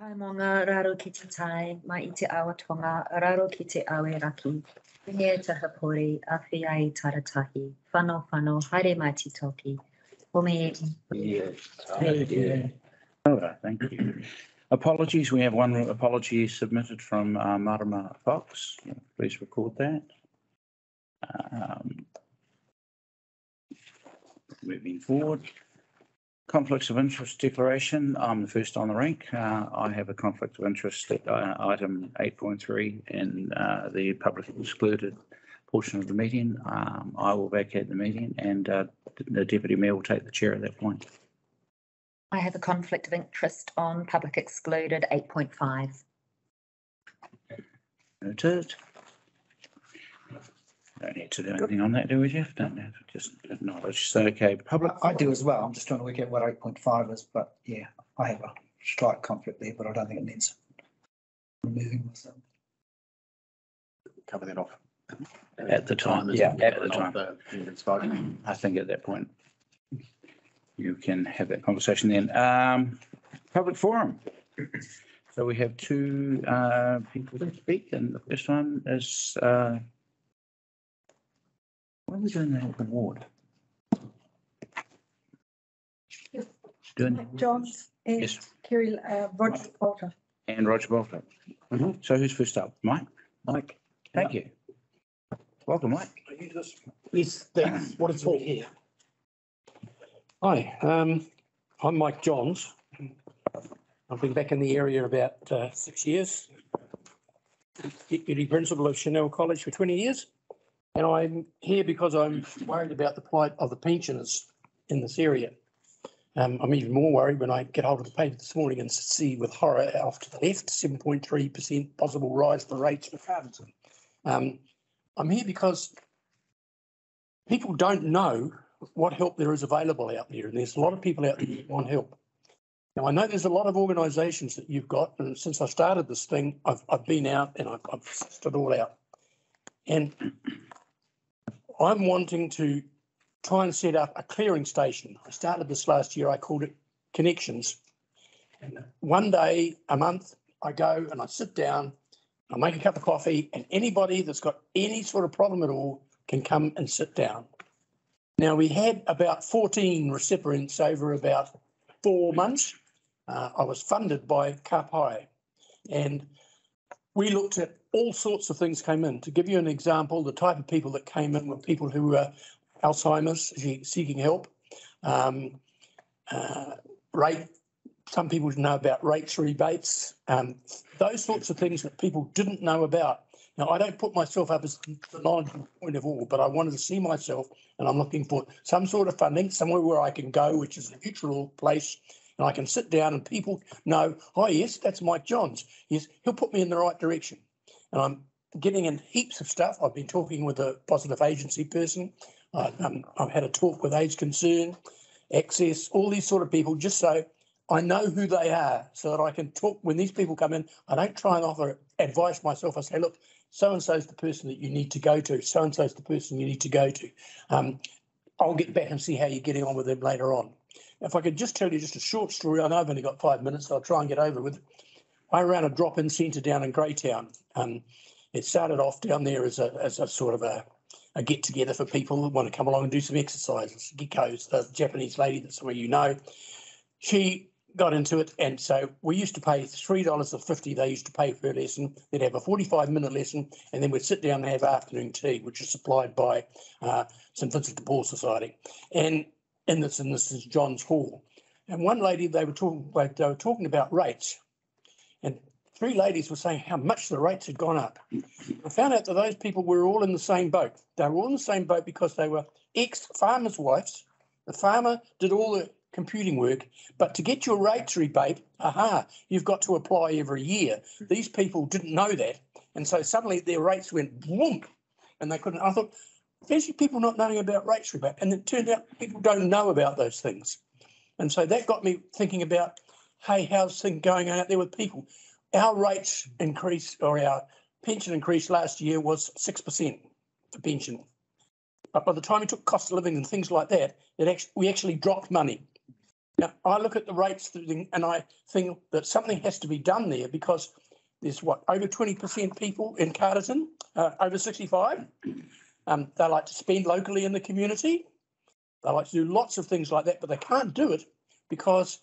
Kaimanga raro ki te tai, mai I te awa tonga, raro ki te awe raki. Pinge te hapori, awhi ai taratahi. Whano, haere mai te toki. Home Yeah. All right, thank you. Apologies, we have one apology submitted from Marama Fox. Please record that. Moving forward. Conflicts of interest declaration. I'm the first on the rank. I have a conflict of interest item 8.3 in the public excluded portion of the meeting. I will vacate the meeting and the Deputy Mayor will take the chair at that point. I have a conflict of interest on public excluded 8.5. Noted. Don't need to do anything on that, do we, Jeff? Don't have to just acknowledge. So, okay, public. I do as well. I'm just trying to work out what 8.5 is, but yeah, I have a slight conflict there, but I don't think it needs removing myself. Cover that off. At the time, Yeah, at the time. I think at that point you can have that conversation then. Public forum. So we have two people to speak, and the first one is what are we doing the open ward? Doing Johns and yes. Kerry, Roger Potter. And Roger Bolter. So who's first up? Mike? Mike. Thank you. Welcome, Mike. Yes, that's what it's for. Hi, I'm Mike Johns. I've been back in the area about 6 years. Deputy Principal of Chanel College for 20 years. And I'm here because I'm worried about the plight of the pensioners in this area. I'm even more worried when I get hold of the paper this morning and see with horror off to the left, 7.3% possible rise for rates for farmers. I'm here because people don't know what help there is available out there, and there's a lot of people out there that want help. Now, I know there's a lot of organisations that you've got, and since I started this thing, I've been out and I've stood all out. And I'm wanting to try and set up a clearing station. I started this last year, I called it Connections. And one day a month, I go and I sit down, I make a cup of coffee, and anybody that's got any sort of problem at all can come and sit down. Now, we had about 14 recipients over about 4 months. I was funded by Kapai, and we looked at all sorts of things came in. To give you an example, the type of people that came in were people who were Alzheimer's, seeking help, some people know about rates rebates, those sorts of things that people didn't know about. Now, I don't put myself up as the knowledgeable point of all, but I wanted to see myself, and I'm looking for some sort of funding, somewhere where I can go, which is a neutral place, and I can sit down and people know, oh, yes, that's Mike Johns. Yes, he'll put me in the right direction. And I'm getting in heaps of stuff. I've been talking with a positive agency person. I've had a talk with AIDS Concern, Access, all these sort of people, just so I know who they are, so that I can talk. When these people come in, I don't try and offer advice myself. I say, look, so-and-so is the person that you need to go to. So-and-so is the person you need to go to. I'll get back and see how you're getting on with them later on. If I could just tell you just a short story, I know I've only got 5 minutes, so I'll try and get over with it. I ran a drop-in centre down in Greytown. It started off down there as a sort of a get-together for people who want to come along and do some exercises. Giko's, the Japanese lady that some of you know, she got into it, and so we used to pay $3.50 they used to pay per lesson. They'd have a 45-minute lesson, and then we'd sit down and have afternoon tea, which is supplied by St Vincent de Paul Society. And this is John's Hall. And one lady, they were talking about rates, and 3 ladies were saying how much the rates had gone up. I found out that those people were all in the same boat. They were all in the same boat because they were ex-farmers' wives. The farmer did all the computing work, but to get your rates rebate, you've got to apply every year. These people didn't know that, and so suddenly their rates went boom, and they couldn't. I thought, there's people not knowing about rates rebate, and it turned out people don't know about those things. And so that got me thinking about, hey, how's things going out there with people? Our rates increase, or our pension increase last year was 6% for pension. But by the time we took cost of living and things like that, we actually dropped money. Now, I look at the rates thing and I think that something has to be done there because there's over 20% people in Carterton, over 65. They like to spend locally in the community. They like to do lots of things like that, but they can't do it because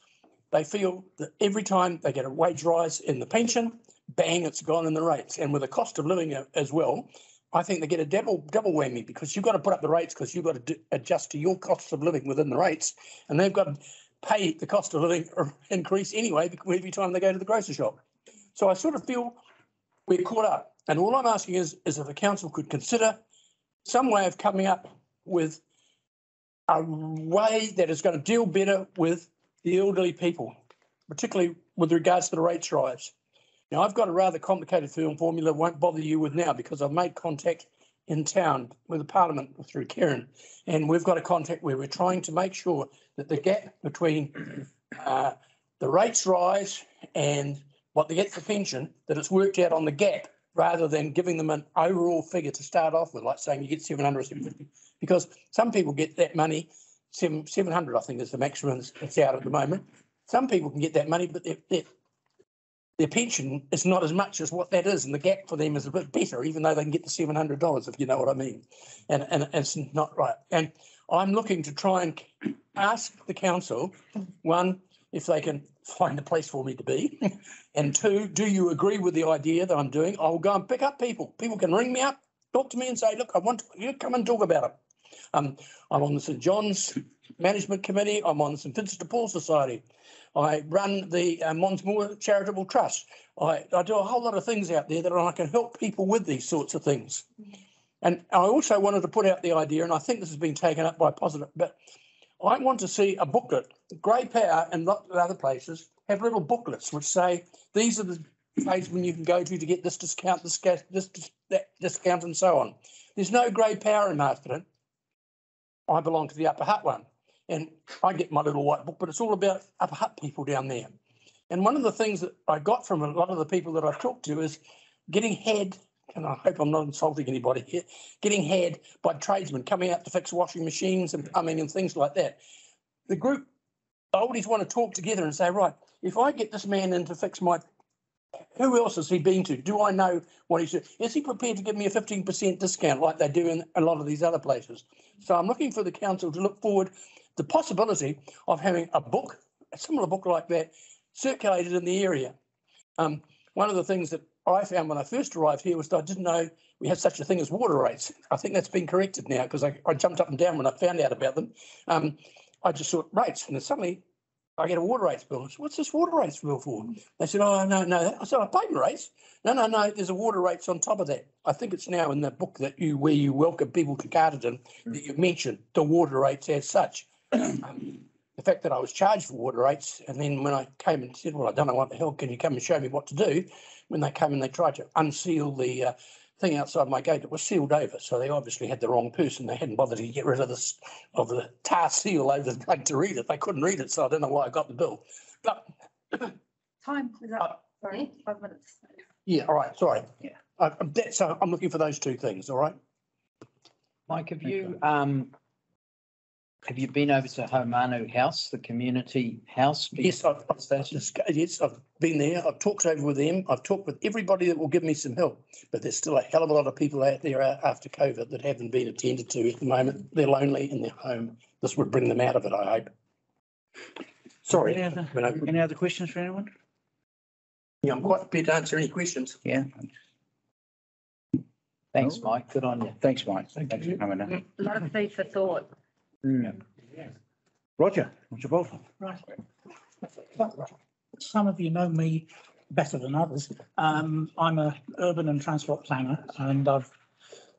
they feel that every time they get a wage rise in the pension, bang, it's gone in the rates. And with the cost of living as well, I think they get a double whammy because you've got to put up the rates because you've got to adjust to your cost of living within the rates, and they've got to pay the cost of living increase anyway every time they go to the grocery shop. So I sort of feel we're caught up. And all I'm asking is if the council could consider some way of coming up with a way that is going to deal better with the elderly people, particularly with regards to the rates rise. Now, I've got a rather complicated formula I won't bother you with now because I've made contact in town with the Parliament through Karen, and we've got a contact where we're trying to make sure that the gap between the rates rise and what they get for pension, that it's worked out on the gap rather than giving them an overall figure to start off with, like saying you get 700 or 750, because some people get that money, 700 I think is the maximum that's out at the moment. Some people can get that money, but their pension is not as much as what that is, and the gap for them is a bit better, even though they can get the $700, if you know what I mean. And it's not right. And I'm looking to try and ask the council, one, if they can find a place for me to be, and two, do you agree with the idea that I'm doing? I'll go and pick up people. People can ring me up, talk to me and say, look, I want you to come and talk about it. I'm on the St John's Management Committee. I'm on the St Vincent de Paul Society. I run the Monsmoor Charitable Trust. I do a whole lot of things out there that I can help people with these sorts of things. And I also wanted to put out the idea, and I think this has been taken up by Positive, but I want to see a booklet. Grey Power and lots of other places have little booklets which say these are the tradesmen you can go to get this discount, that discount, and so on. There's no Grey Power in Masterton. I belong to the Upper Hutt one, and I get my little white book, but it's all about Upper Hutt people down there. And one of the things that I got from a lot of the people that I've talked to is getting had, and I hope I'm not insulting anybody here, getting had by tradesmen coming out to fix washing machines and plumbing and things like that. The group oldies want to talk together and say, right, if I get this man in to fix my, who else has he been to? Do I know what he's doing? Is he prepared to give me a 15% discount like they do in a lot of these other places? So I'm looking for the council to look forward the possibility of having a book, a similar book like that, circulated in the area. One of the things that I found when I first arrived here was that I didn't know we had such a thing as water rates. I think that's been corrected now because I jumped up and down when I found out about them. I just thought rates, and then suddenly I get a water rates bill. I said, what's this water rates bill for? They said, oh, no. I said, I paid my rates. No, there's a water rates on top of that. I think it's now in the book that where you welcome people to Carterton that you mentioned the water rates as such. The fact that I was charged for water rates, and then when I came and said, well, I don't know what the hell, can you come and show me what to do? When they came and they tried to unseal the thing outside my gate, it was sealed over. So they obviously had the wrong person. They hadn't bothered to get rid of the tar seal over the plate to read it. They couldn't read it, so I don't know why I got the bill. But Time is up. Sorry, 5 minutes. yeah, all right, sorry. Yeah. So I'm looking for those two things, all right? Mike, have you been over to Homanu House, the community house? Yes, I've been there. I've talked over with them. I've talked with everybody that will give me some help. But there's still a hell of a lot of people out there after COVID that haven't been attended to at the moment. They're lonely in their home. This would bring them out of it, I hope. Sorry. Any other questions for anyone? Yeah, I'm quite prepared to answer any questions. Yeah. Thanks, Mike. Good on you. Thanks, Mike. Thanks for coming in. A lot of food for thought. Roger Bolton. Right. Some of you know me better than others. I'm an urban and transport planner, and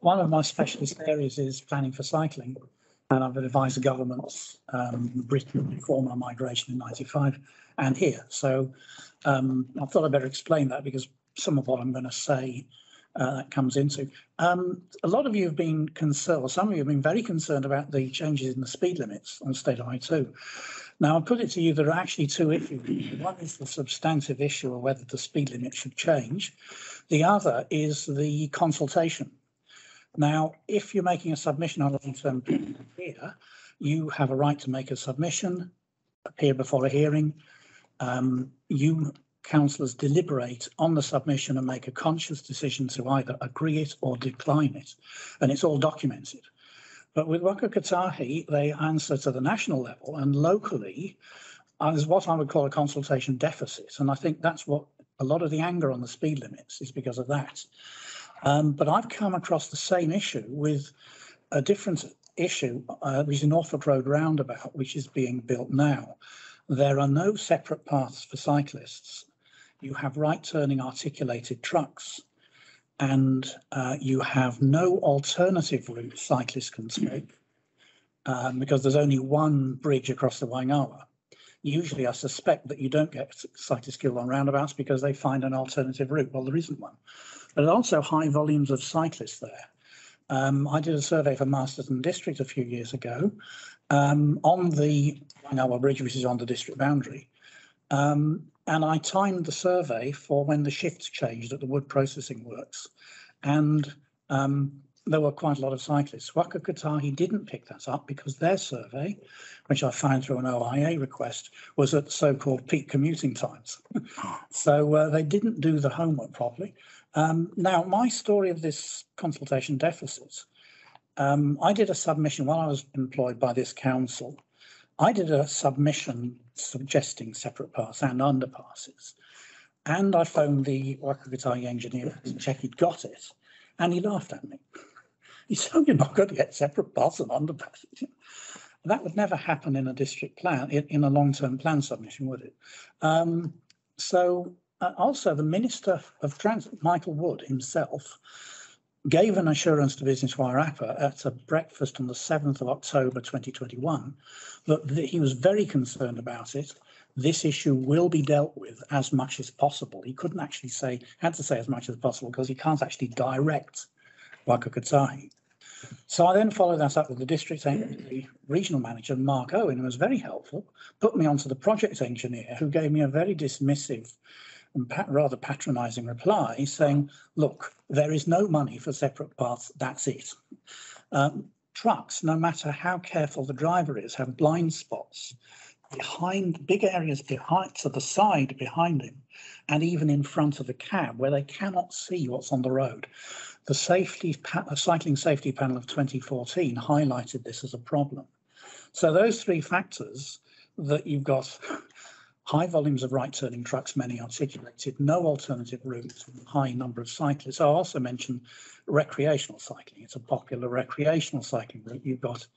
one of my specialist areas is planning for cycling. And I've advised the governments, Britain before my migration in '95 and here. So I thought I'd better explain that because some of what I'm going to say that comes into. A lot of you have been concerned, or some of you have been very concerned about the changes in the speed limits on State Highway 2. Now, I'll put it to you, there are actually two issues. One is the substantive issue of whether the speed limit should change. The other is the consultation. Now, if you're making a submission on a long-term plan here, you have a right to make a submission. appear before a hearing. You councillors deliberate on the submission and make a conscious decision to either agree it or decline it, and it's all documented. But with Waka Kotahi, they answer to the national level, and locally there's what I would call a consultation deficit, and I think that's what a lot of the anger on the speed limits is because of that. But I've come across the same issue with a different issue, which is the Norfolk Road roundabout, which is being built now. There are no separate paths for cyclists. You have right-turning articulated trucks, and you have no alternative route cyclists can take because there's only one bridge across the Waingawa. Usually I suspect that you don't get cyclists killed on roundabouts because they find an alternative route. Well, there isn't one. There are also high volumes of cyclists there. I did a survey for Masterton District a few years ago on the Waingawa Bridge, which is on the district boundary. And I timed the survey for when the shifts changed at the wood processing works. And there were quite a lot of cyclists. Waka Kotahi didn't pick that up because their survey, which I found through an OIA request, was at so-called peak commuting times. So they didn't do the homework properly. Now, my story of this consultation deficit, I did a submission while I was employed by this council. I did a submission suggesting separate paths and underpasses. And I phoned the Waka Kotahi engineer to check he'd got it. And he laughed at me. He said, "Oh, you're not going to get separate paths and underpasses." That would never happen in a district plan, in a long-term plan submission, would it? Also, the Minister of Transport, Michael Wood himself, gave an assurance to Business Wairarapa at a breakfast on the 7th of October 2021 that he was very concerned about it. This issue will be dealt with as much as possible. He couldn't actually say, had to say as much as possible because he can't actually direct Waka Kotahi. So I then followed that up with the regional manager, Mark Owen, who was very helpful, put me onto the project engineer, who gave me a very dismissive and rather patronising reply saying, look, there is no money for separate paths, that's it. Trucks, no matter how careful the driver is, have blind spots behind big areas behind, to the side behind him, and even in front of the cab where they cannot see what's on the road. The cycling safety panel of 2014 highlighted this as a problem. So those three factors, that you've got high volumes of right-turning trucks, many articulated, no alternative routes, high number of cyclists. I also mentioned recreational cycling. It's a popular recreational cycling route. You've got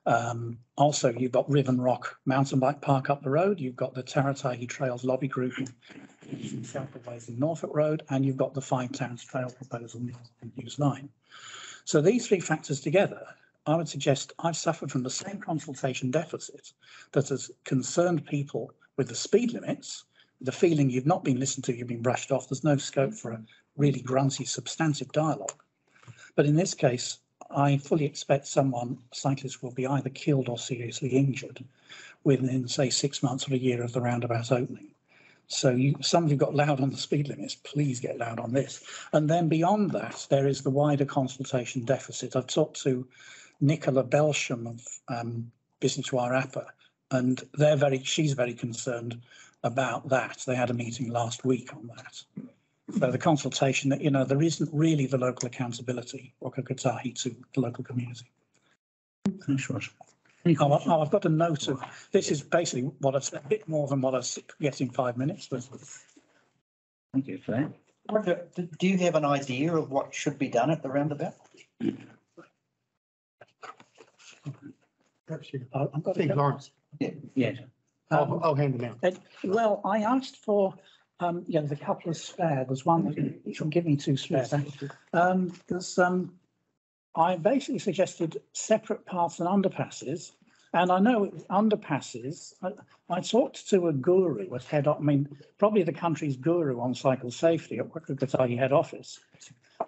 you've got Riven Rock mountain bike park up the road. You've got the Taratahi Trails lobby group in South Ways in Norfolk Road, and you've got the Five Towns Trail proposal in Hughes Line. So these three factors together, I would suggest I've suffered from the same consultation deficit that has concerned people with the speed limits, the feeling you've not been listened to, you've been brushed off. There's no scope for a really grunty, substantive dialogue. But in this case, I fully expect cyclists will be either killed or seriously injured within, say, 6 months or a year of the roundabout opening. So some of you got loud on the speed limits, please get loud on this. And then beyond that, there is the wider consultation deficit. I've talked to Nicola Belsham of Business Wairarapa, and she's very concerned about that. They had a meeting last week on that. So the consultation, there isn't really the local accountability, Waka Kotahi, to the local community. Thanks, Roger. I've got a note of, this is basically what I've said, a bit more than what I get in 5 minutes. But Thank you for that. Roger, do you have an idea of what should be done at the roundabout? I've got Steve Lawrence. Yeah. I'll hand them out. Well, I asked for, there's a couple of spare. There's one, you can give me two spares. I basically suggested separate paths and underpasses. And I know underpasses, I talked to a guru at probably the country's guru on cycle safety at Waka Kotahi head office.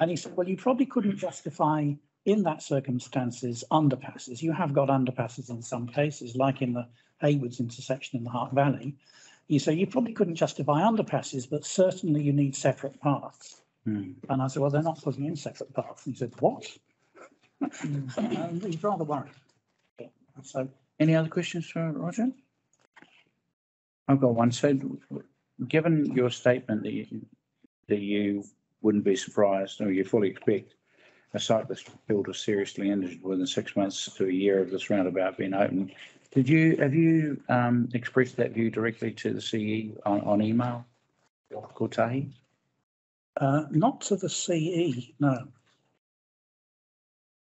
And he said, well, you probably couldn't justify in that circumstances underpasses. You have got underpasses in some cases, like in the Haywoods intersection in the Hart Valley. He said, you probably couldn't justify underpasses, but certainly you need separate paths. And I said, well, they're not putting in separate paths. And he said, what? He's rather worried. So, any other questions for Roger? I've got one. So given your statement that you wouldn't be surprised or you fully expect a cyclist killed or seriously injured within 6 months to a year of this roundabout being open, have you expressed that view directly to the CE on email, Kotahi? Not to the CE, no.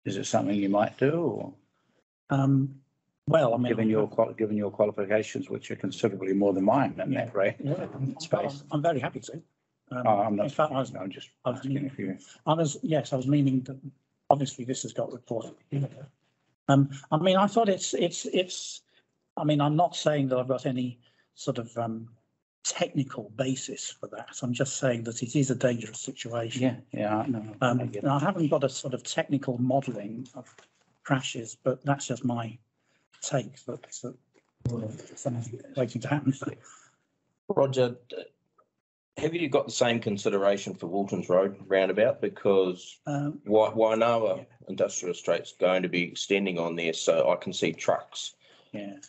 Is it something you might do, or Well, I mean. given your qualifications, which are considerably more than mine in that rate? Yeah, Space. I'm very happy to. I'm not, In fact, I'm just asking if you. I was meaning that obviously this has got reported. I mean, I thought I mean, I'm not saying that I've got any sort of technical basis for that. I'm just saying that it is a dangerous situation. Yeah, no. And I haven't got a sort of technical modelling of crashes, but that's just my take that something waiting to happen. Roger, have you got the same consideration for Waltons Road roundabout? Because Wainoa Industrial Estate's going to be extending on there, so I can see trucks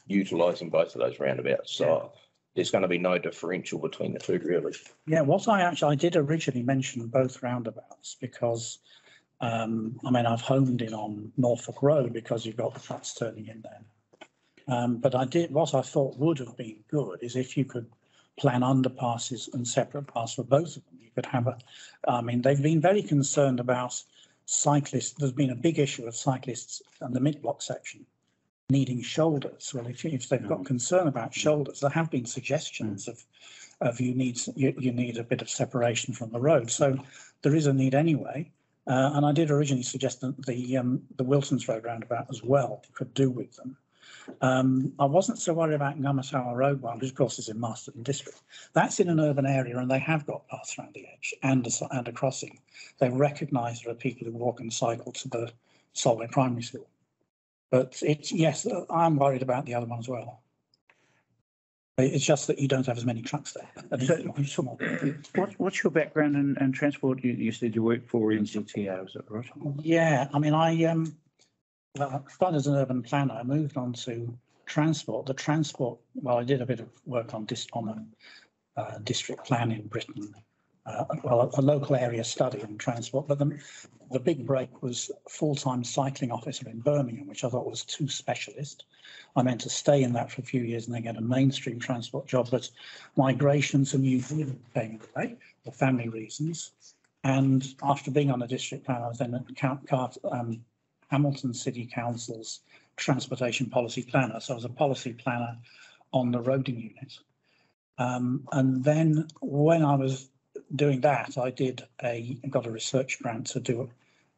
utilising both of those roundabouts. So there's going to be no differential between the two, really. Yeah, I did originally mention both roundabouts because, I mean, I've homed in on Norfolk Road because you've got the trucks turning in there. But what I thought would have been good is if you could plan underpasses and separate paths for both of them. You could have I mean, they've been very concerned about cyclists. There's been a big issue of cyclists in the mid-block section needing shoulders. Well, if they've got concern about shoulders, there have been suggestions of you need a bit of separation from the road. So there is a need anyway. And I did originally suggest that the Wilsons Road roundabout as well could do with them. I wasn't so worried about Ngamasawa Road one, which of course is in Masterton District. That's in an urban area and they have got paths around the edge and a crossing. They recognise there are people who walk and cycle to the Solway Primary School. But yes, I'm worried about the other one as well. It's just that you don't have as many trucks there. What's your background in transport? You said you worked for NZTO, is that right? Yeah, I mean, well, I started as an urban planner. I moved on to transport. Well, I did a bit of work on a district plan in Britain. A local area study in transport. But the big break was full-time cycling officer in Birmingham, which I thought was too specialist. I meant to stay in that for a few years and then get a mainstream transport job. But migration to New Zealand came into play for family reasons. And after being on a district plan, I was then at Hamilton City Council's transportation policy planner. So I was a policy planner on the roading unit. And then when I was doing that, I got a research grant to do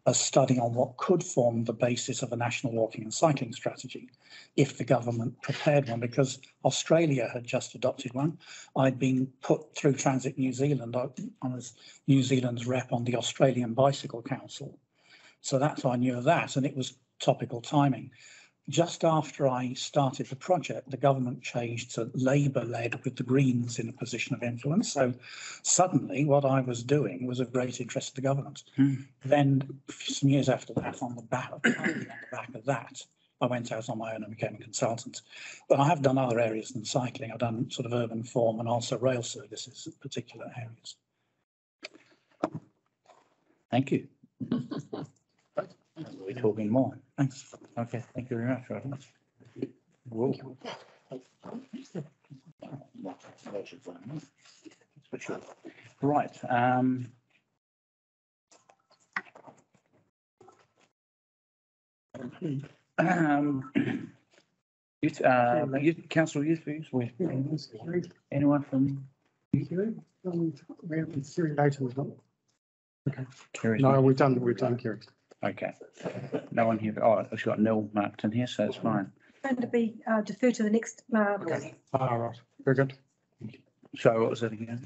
a study on what could form the basis of a national walking and cycling strategy if the government prepared one, because Australia had just adopted one. I'd been put through Transit New Zealand. I was New Zealand's rep on the Australian Bicycle Council. So that's why I knew of that, and it was topical timing. Just after I started the project, the government changed to Labour-led with the Greens in a position of influence. So suddenly what I was doing was of great interest to the government. Then some years after that, on the back of that, I went out on my own and became a consultant. But I have done other areas than cycling. I've done sort of urban form and also rail services in particular areas. Thank you. We're talking more. Thanks. Okay, thank you very much, Roger. Whoa. Right. Youth Council Youth Views. Anyone from? Kerry later was not. Okay. Kerry's No, not- we've done Kerry. Okay. No one here. Oh, it's got Nil marked in here, so it's fine. Going to be deferred to the next. Right. Very good. So what was it again?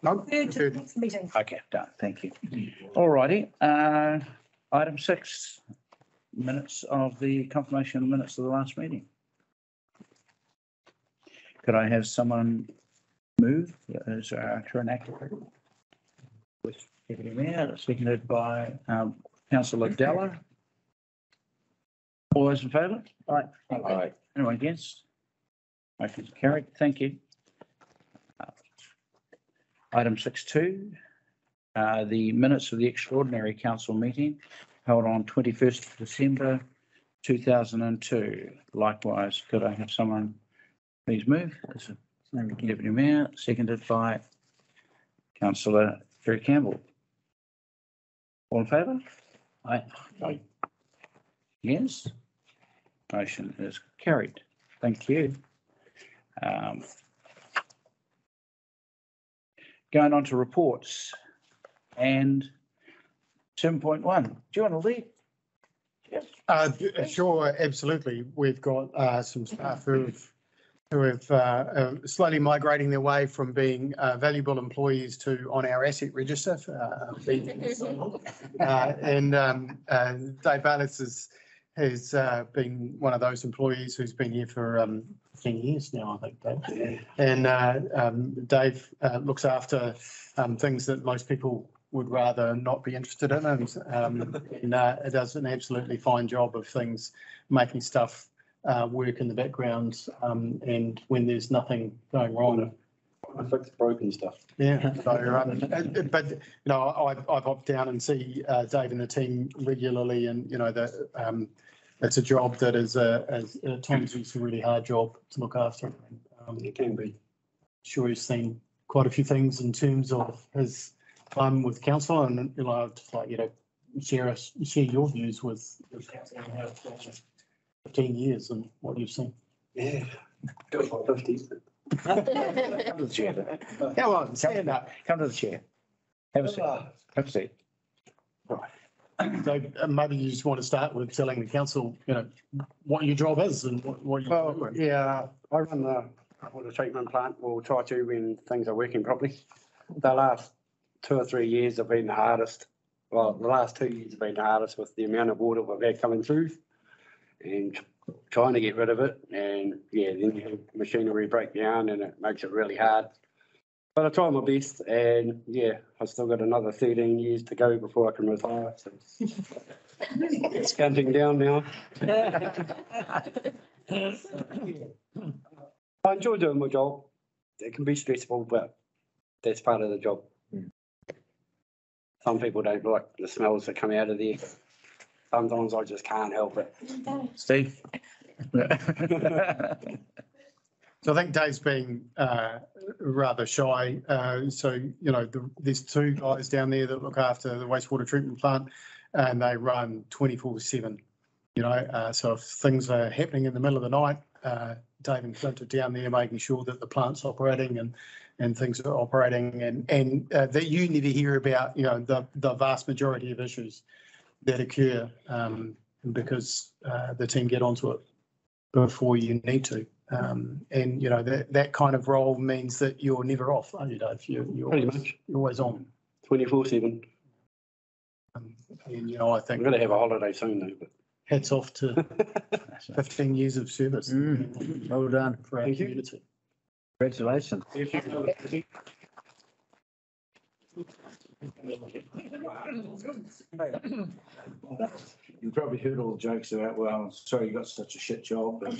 No. Deferred to the next meeting. Okay, done. Thank you. All righty. Item 6, minutes of the confirmation of minutes of the last meeting. Could I have someone move as Karen Acker? With Deputy Mayor, seconded by Councillor Della. All those in favour? Aye. Anyone against? Motion's carried. Thank you. Item 6.2, the minutes of the extraordinary council meeting held on 21st of December 2002. Likewise, could I have someone please move? Deputy Mayor, seconded by Councillor Terry Campbell. All in favour? Aye. Yes. Motion is carried. Thank you. Going on to reports and 7.1. Do you want to lead? Sure, absolutely. We've got some staff who have slowly migrating their way from being valuable employees to on our asset register. And Dave Barnes has been one of those employees who's been here for 10 years now, I think, Dave. And Dave looks after things that most people would rather not be interested in, and it does an absolutely fine job of things, making stuff work in the background, and when there's nothing going wrong. I fix broken stuff. Yeah, so, but you know, I pop down and see Dave and the team regularly, and you know that it's a job that is at times it's a really hard job to look after. It can be. Sure, he's seen quite a few things in terms of his time with council, and you know, I'd just like you to share your views with council and how it's gone 15 years and what you've seen. Yeah, 50. Come to the chair. Come on, stand up. Come to the chair. Have a seat. Have a seat. Right. So maybe you just want to start with telling the council, you know, what your job is and what you. Well, yeah, I run the water treatment plant. We'll try to when things are working properly. The last 2 or 3 years have been the hardest. Well, the last 2 years have been the hardest with the amount of water we've had coming through and trying to get rid of it. And yeah, then you have machinery break down and it makes it really hard. But I try my best, and yeah, I've still got another 13 years to go before I can retire. So it's counting down now. I enjoy doing my job. It can be stressful, but that's part of the job. Some people don't like the smells that come out of there. Sometimes I just can't help it. Steve? So I think Dave's being rather shy. So, you know, there's 2 guys down there that look after the wastewater treatment plant, and they run 24/7. You know, so if things are happening in the middle of the night, Dave and Clint are down there making sure that the plant's operating and things are operating, and that you need to hear about, you know, the vast majority of issues that occur because the team get onto it before you need to. And, you know, that kind of role means that you're never off, aren't you, Dave? You're always on. 24/7. And, you know, I think I'm going to have a holiday soon, though. But hats off to 15 years of service. Well done. For our community. Congratulations. You probably heard all the jokes about, well, sorry you got such a shit job. But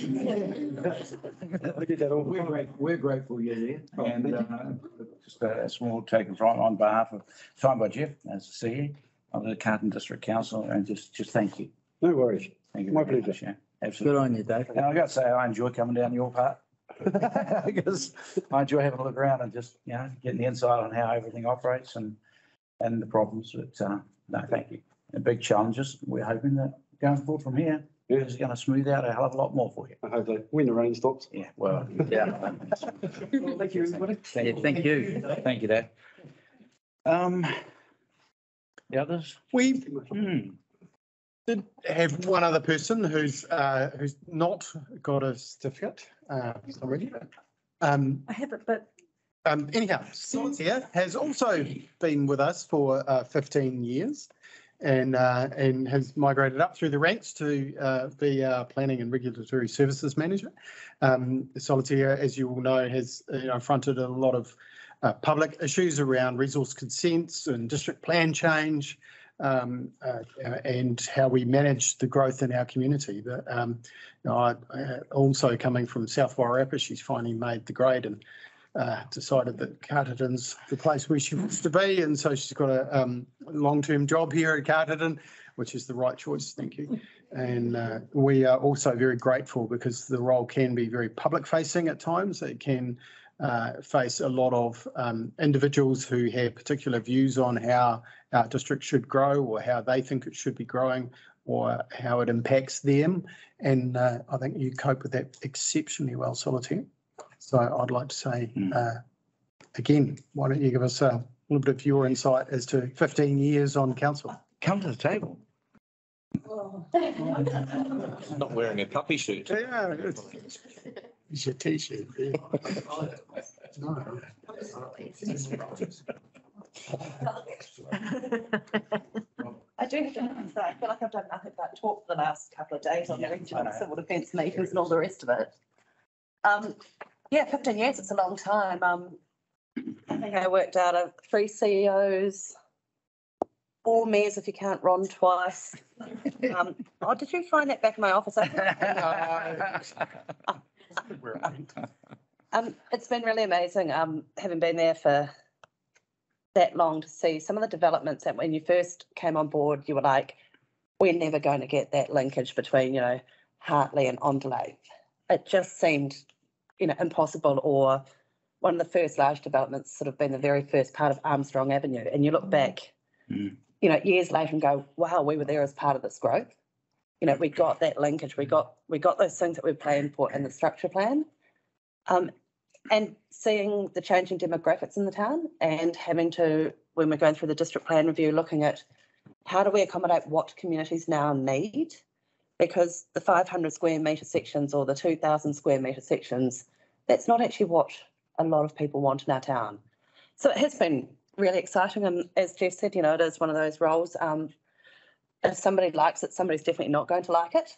we're grateful you're there. And just a small token on behalf of, signed by Jeff as the CEO of the Carlton District Council, and just thank you. no worries. Thank you. My very pleasure. much, yeah. Absolutely. Good on you, Dave. And I got to say, I enjoy coming down your part. Because I enjoy having a look around and just, you know, getting the insight on how everything operates and the problems. But no, thank you. And big challenges. We're hoping that going forward from here, it's going to smooth out a hell of a lot more for you. I hope that when the rain stops. Yeah, well, yeah. Thank you, everybody. Thank you. Thank you, Dave. The others? We did have one other person who's not got a certificate for some reason. I have it, but Anyhow, Cynthia has also been with us for 15 years and has migrated up through the ranks to be our Planning and Regulatory Services Manager. Solitaire, as you all know, has fronted a lot of public issues around resource consents and district plan change and how we manage the growth in our community. But also coming from South Wairarapa, she's finally made the grade and decided that Carterton's the place where she wants to be, and so she's got a long-term job here at Carterton, which is the right choice. Thank you. And we are also very grateful because the role can be very public-facing at times. It can face a lot of individuals who have particular views on how our district should grow or how they think it should be growing or how it impacts them. And I think you cope with that exceptionally well, Solitaire. So I'd like to say, again, why don't you give us a little bit of your insight as to 15 years on council? Come to the table. Not wearing a puppy suit. Yeah, it's your T-shirt. Yeah. No. I do have to say, I feel like I've done nothing but talk for the last couple of days on the regional civil defence meetings and all the rest of it. Yeah, 15 years, it's a long time. I think I worked out of 3 CEOs, 4 mayors if you count Ron twice. Oh, did you find that back in my office? It's been really amazing, having been there for that long, to see some of the developments that when you first came on board, you were like, we're never going to get that linkage between, you know, Hartley and Ondelay. It just seemed, you know, impossible. Or one of the first large developments sort of been the very first part of Armstrong Avenue. And you look back, you know, years later and go, wow, we were there as part of this growth. You know, we got that linkage. We got those things that we planned for in the structure plan. And seeing the changing demographics in the town and having to, when we're going through the district plan review, looking at how do we accommodate what communities now need, because the 500 square metre sections or the 2,000 square metre sections, that's not actually what a lot of people want in our town. So it has been really exciting. And as Jeff said, you know, it is one of those roles. If somebody likes it, somebody's definitely not going to like it.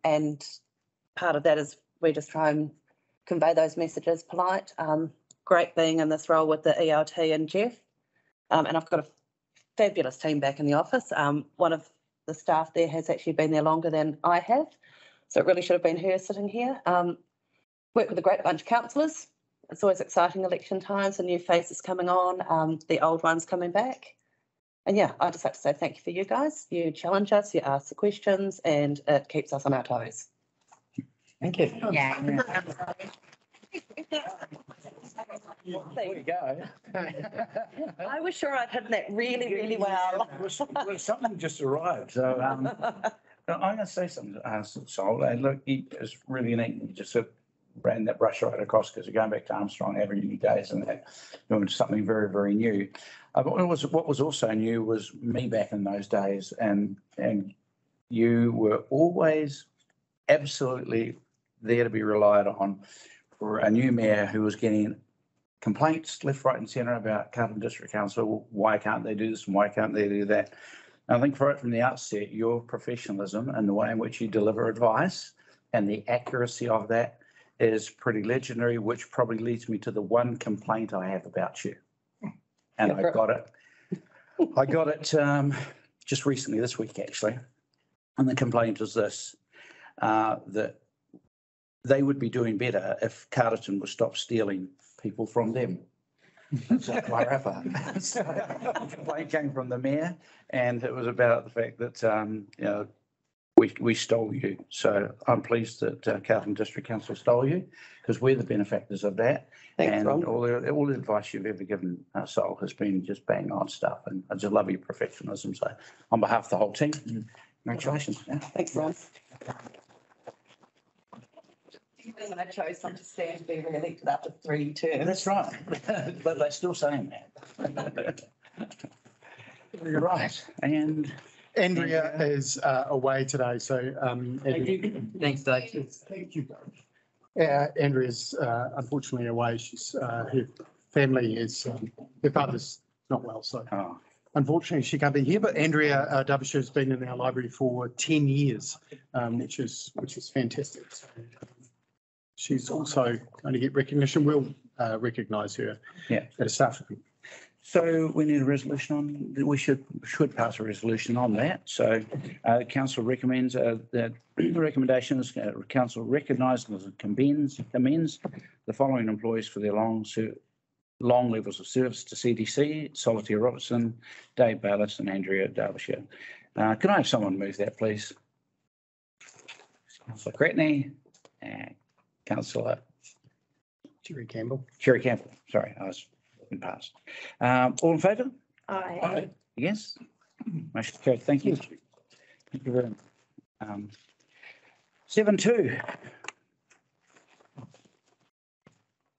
And part of that is we just try and convey those messages polite. Great being in this role with the ELT and Jeff. And I've got a fabulous team back in the office. One of the staff there has actually been there longer than I have. So it really should have been her sitting here. Work with a great bunch of councillors. It's always exciting election times and new faces coming on, the old ones coming back. And yeah, I'd just like to say thank you for you guys. You challenge us, you ask the questions, and it keeps us on our toes. Thank you. Yeah. There you go. I was sure I'd hidden that really, really well. Well, something just arrived. So I'm going to say something to Sol. And look, it's really neat. You just sort of ran that brush right across because you're going back to Armstrong Avenue days and that doing something very, very new. What was also new was me back in those days, and you were always absolutely there to be relied on for a new mayor who was getting complaints left, right and centre about Carlton District Council. Why can't they do this and why can't they do that? And I think right from the outset, your professionalism and the way in which you deliver advice and the accuracy of that is pretty legendary, which probably leads me to the one complaint I have about you. And I got it just recently this week, actually. And the complaint is this, that they would be doing better if Carterton would stop stealing people from them. That's my wrapper. So, the complaint came from the mayor, and it was about the fact that, you know, we stole you. So I'm pleased that Carlton District Council stole you, because we're the benefactors of that. Thanks, and Ron. all the advice you've ever given, Sol, has been just bang on stuff. And I just love your professionalism. So on behalf of the whole team, congratulations. Yeah. Thanks, Ron. And I chose not to stand to be re-elected after 3 terms. That's right. But they're still saying that. You're right. And Andrea is away today, so Thanks, Dave. thank you. Andrea's unfortunately away. She's her family is her father's not well, so unfortunately she can't be here. But Andrea Derbyshire has been in our library for 10 years, which is fantastic. So, she's also going to get recognition. We'll recognise her at a staff event. So we need a resolution on, we should pass a resolution on that. So council recommends that the recommendation is council recognises and commends the following employees for their long levels of service to CDC: Solitaire Robertson, Dave Ballas and Andrea Derbyshire. Can I have someone move that, please? Councillor Cretney and Councillor Jerry Campbell. Sorry, I was looking past. All in favour? Aye. Yes? Motion carried. Thank you. Thank you very much. 7.2.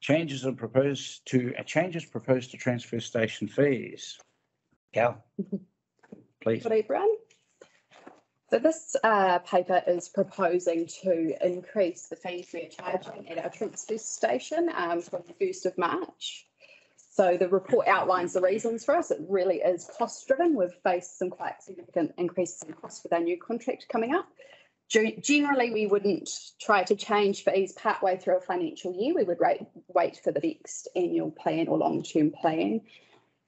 Changes proposed to transfer station fees. Cal, please. Good evening. So this paper is proposing to increase the fees we are charging at our transfer station from the 1st of March. So the report outlines the reasons for us. It really is cost driven. We've faced some quite significant increases in cost with our new contract coming up. Generally, we wouldn't try to change fees partway through a financial year. We would wait for the next annual plan or long-term plan.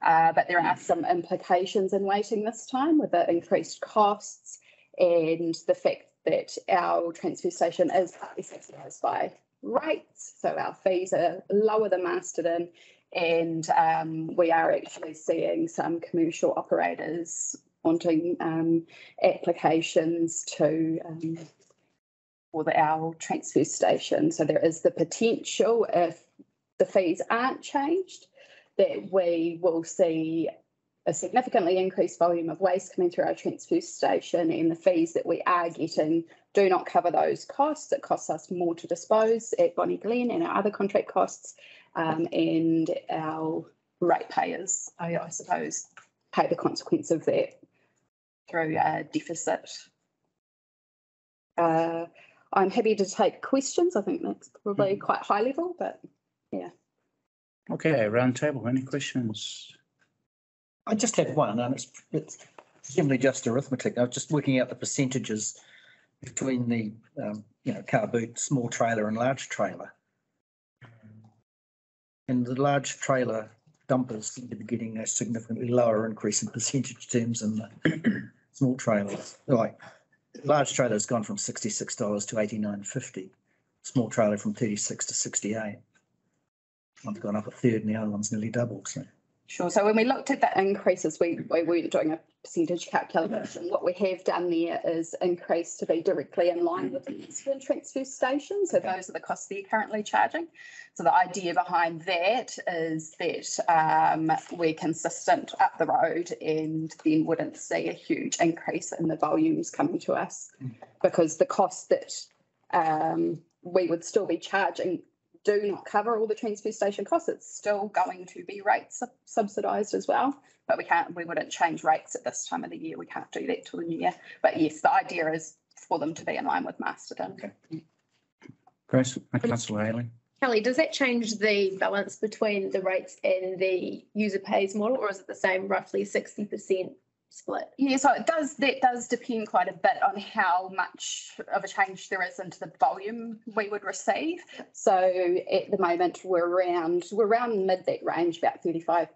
But there are some implications in waiting this time with the increased costs and the fact that our transfer station is partly subsidised by rates. So our fees are lower than Masterton, and we are actually seeing some commercial operators wanting applications to for our transfer station. So there is the potential, if the fees aren't changed, that we will see a significantly increased volume of waste coming through our transfer station, and the fees that we are getting do not cover those costs. It costs us more to dispose at Bonnie Glen and our other contract costs, and our ratepayers, I suppose, pay the consequence of that through a deficit. I'm happy to take questions. I think that's probably quite high level, but yeah. Okay, round table. Any questions? I just have one, and it's simply just arithmetic. I was just working out the percentages between the car boot, small trailer and large trailer. And the large trailer dumpers seem to be getting a significantly lower increase in percentage terms than the small trailers. Like large trailer has gone from $66 to $89.50. Small trailer from 36 to 68. One's gone up a third and the other one's nearly doubled. So. Sure. So when we looked at the increases, we weren't doing a percentage calculation. What we have done there is increase to be directly in line with the transfer station. So those are the costs that you're currently charging. So the idea behind that is that we're consistent up the road and then wouldn't see a huge increase in the volumes coming to us, because the costs that we would still be charging do not cover all the transfer station costs. It's still going to be rate subsidised as well, but we wouldn't change rates at this time of the year. We can't do that till the new year. But yes, the idea is for them to be in line with Masterton. Okay. Grace, Councillor Haley. Kelly, does that change the balance between the rates and the user pays model, or is it the same, roughly 60% split? Yeah, so that does depend quite a bit on how much of a change there is into the volume we would receive. So at the moment we're around mid that range, about 35%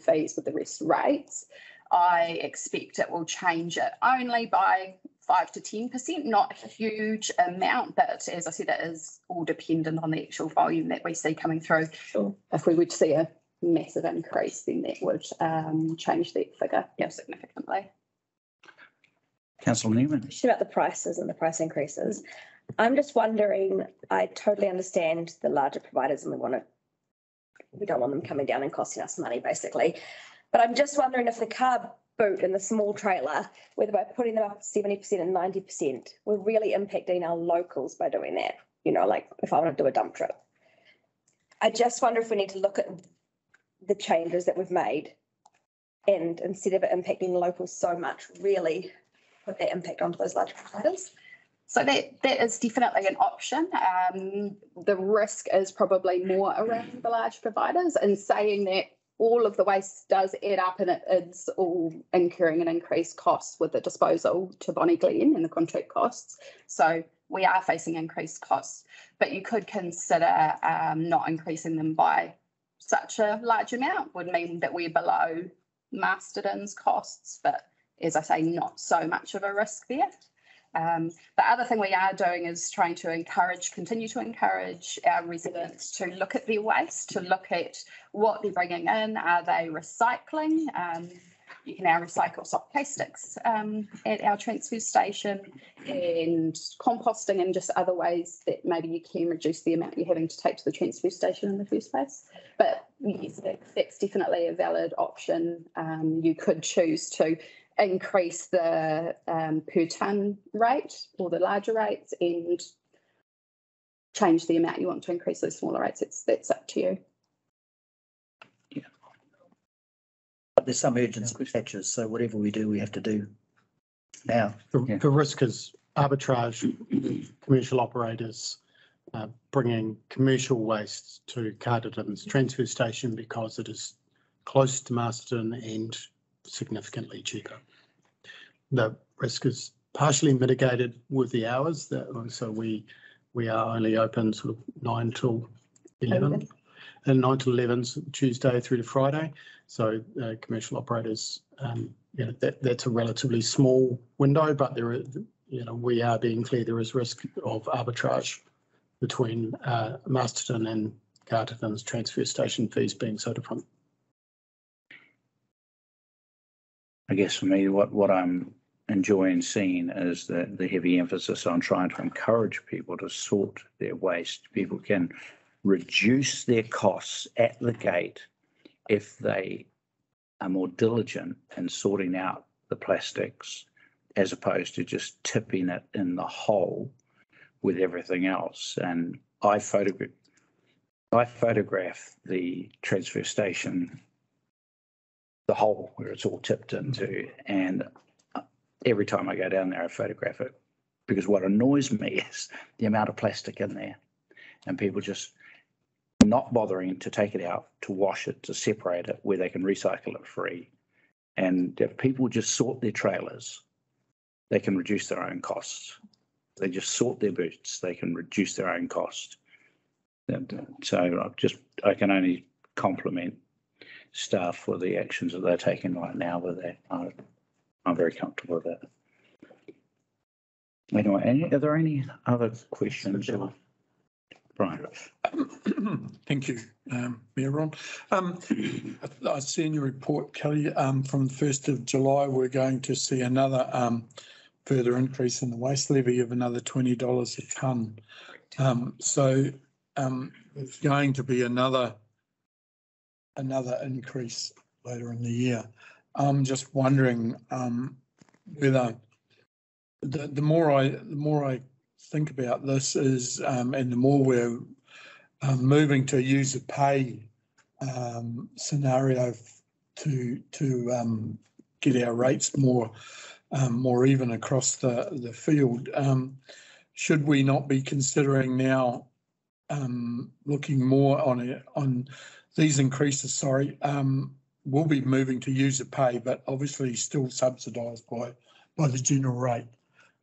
fees with the rest rates. I expect it will change it only by 5 to 10%, not a huge amount, but as I said, it is all dependent on the actual volume that we see coming through. Sure. If we would see a massive increase, then that would change that figure significantly. Councillor Newman. Question about the prices and the price increases. I'm just wondering, I totally understand the larger providers and we don't want them coming down and costing us money basically. But I'm just wondering if the car boot and the small trailer, whether by putting them up 70% and 90%, we're really impacting our locals by doing that. You know, like if I want to do a dump trip. I just wonder if we need to look at the changes that we've made and instead of it impacting locals so much, really put that impact onto those large providers. So that is definitely an option. The risk is probably more around the large providers, and saying that all of the waste does add up and it's all incurring an increased cost with the disposal to Bonnie Glen and the contract costs. So we are facing increased costs, but you could consider not increasing them by such a large amount would mean that we're below Masterton's costs, but as I say, not so much of a risk there. The other thing we are doing is trying to continue to encourage our residents to look at their waste, to look at what they're bringing in. Are they recycling? You can now recycle soft plastics at our transfer station, and composting and just other ways that maybe you can reduce the amount you're having to take to the transfer station in the first place. But yes, that's definitely a valid option. You could choose to increase the per tonne rate or the larger rates and change the amount you want to increase those smaller rates. That's up to you. But there's some urgency patches, so whatever we do, we have to do now. The risk is arbitrage, commercial operators bringing commercial waste to Carterton's transfer station because it is close to Masterton and significantly cheaper. The risk is partially mitigated with the hours, so we are only open sort of 9 till 11, and 9 till 11's Tuesday through to Friday. So commercial operators, that's a relatively small window, but there is, we are being clear there is risk of arbitrage between Masterton and Carterton's transfer station fees being so different. I guess for me, what I'm enjoying seeing is the heavy emphasis on trying to encourage people to sort their waste. People can reduce their costs at the gate if they are more diligent in sorting out the plastics, as opposed to just tipping it in the hole with everything else. And I photograph the transfer station, the hole where it's all tipped into, and every time I go down there, I photograph it, because what annoys me is the amount of plastic in there, and people just not bothering to take it out, to wash it, to separate it where they can recycle it free. And if people just sort their trailers, they can reduce their own costs. They just sort their boots, they can reduce their own cost. And so I can only compliment staff for the actions that they're taking right now with that. I'm very comfortable with that. Anyway, are there any other questions? Brian. Thank you, Mayor Ron. I see in your report, Kelly, from the 1st of July, we're going to see another further increase in the waste levy of another $20 a tonne. So there's going to be another increase later in the year. I'm just wondering whether the more I think about this is, and the more we're moving to a user pay scenario to get our rates more even across the field, should we not be considering now looking more on these increases? We'll be moving to user pay, but obviously still subsidised by the general rate.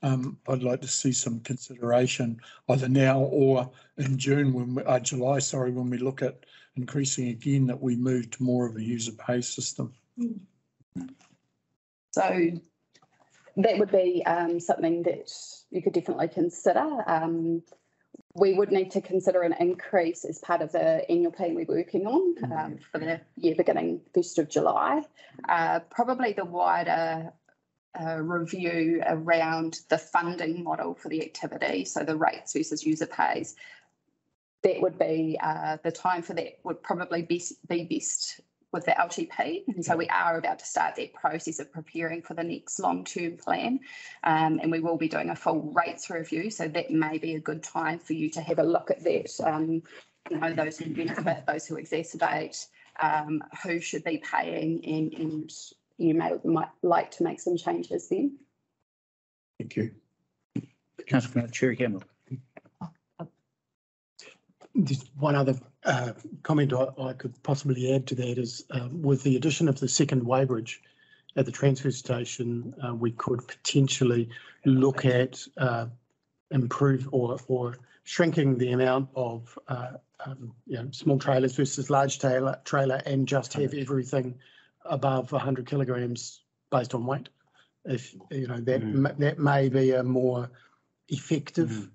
I'd like to see some consideration either now or in July, when we look at increasing again, that we move to more of a user pay system. So that would be something that you could definitely consider. We would need to consider an increase as part of the annual plan we're working on for the year beginning 1st of July. Probably the wider review around the funding model for the activity, so the rates versus user pays. That would be the time for that would probably be best with the LTP, and so we are about to start that process of preparing for the next long-term plan, and we will be doing a full rates review, so that may be a good time for you to have a look at that. Those who benefit, those who exacerbate, who should be paying, and you might like to make some changes then. Thank you. Councillor Cherry Campbell. Just one other comment I could possibly add to that is with the addition of the second weighbridge at the transfer station, we could potentially look at improve or shrinking the amount of, small trailers versus large trailer and just have everything above 100 kilograms based on weight. If, that may be a more effective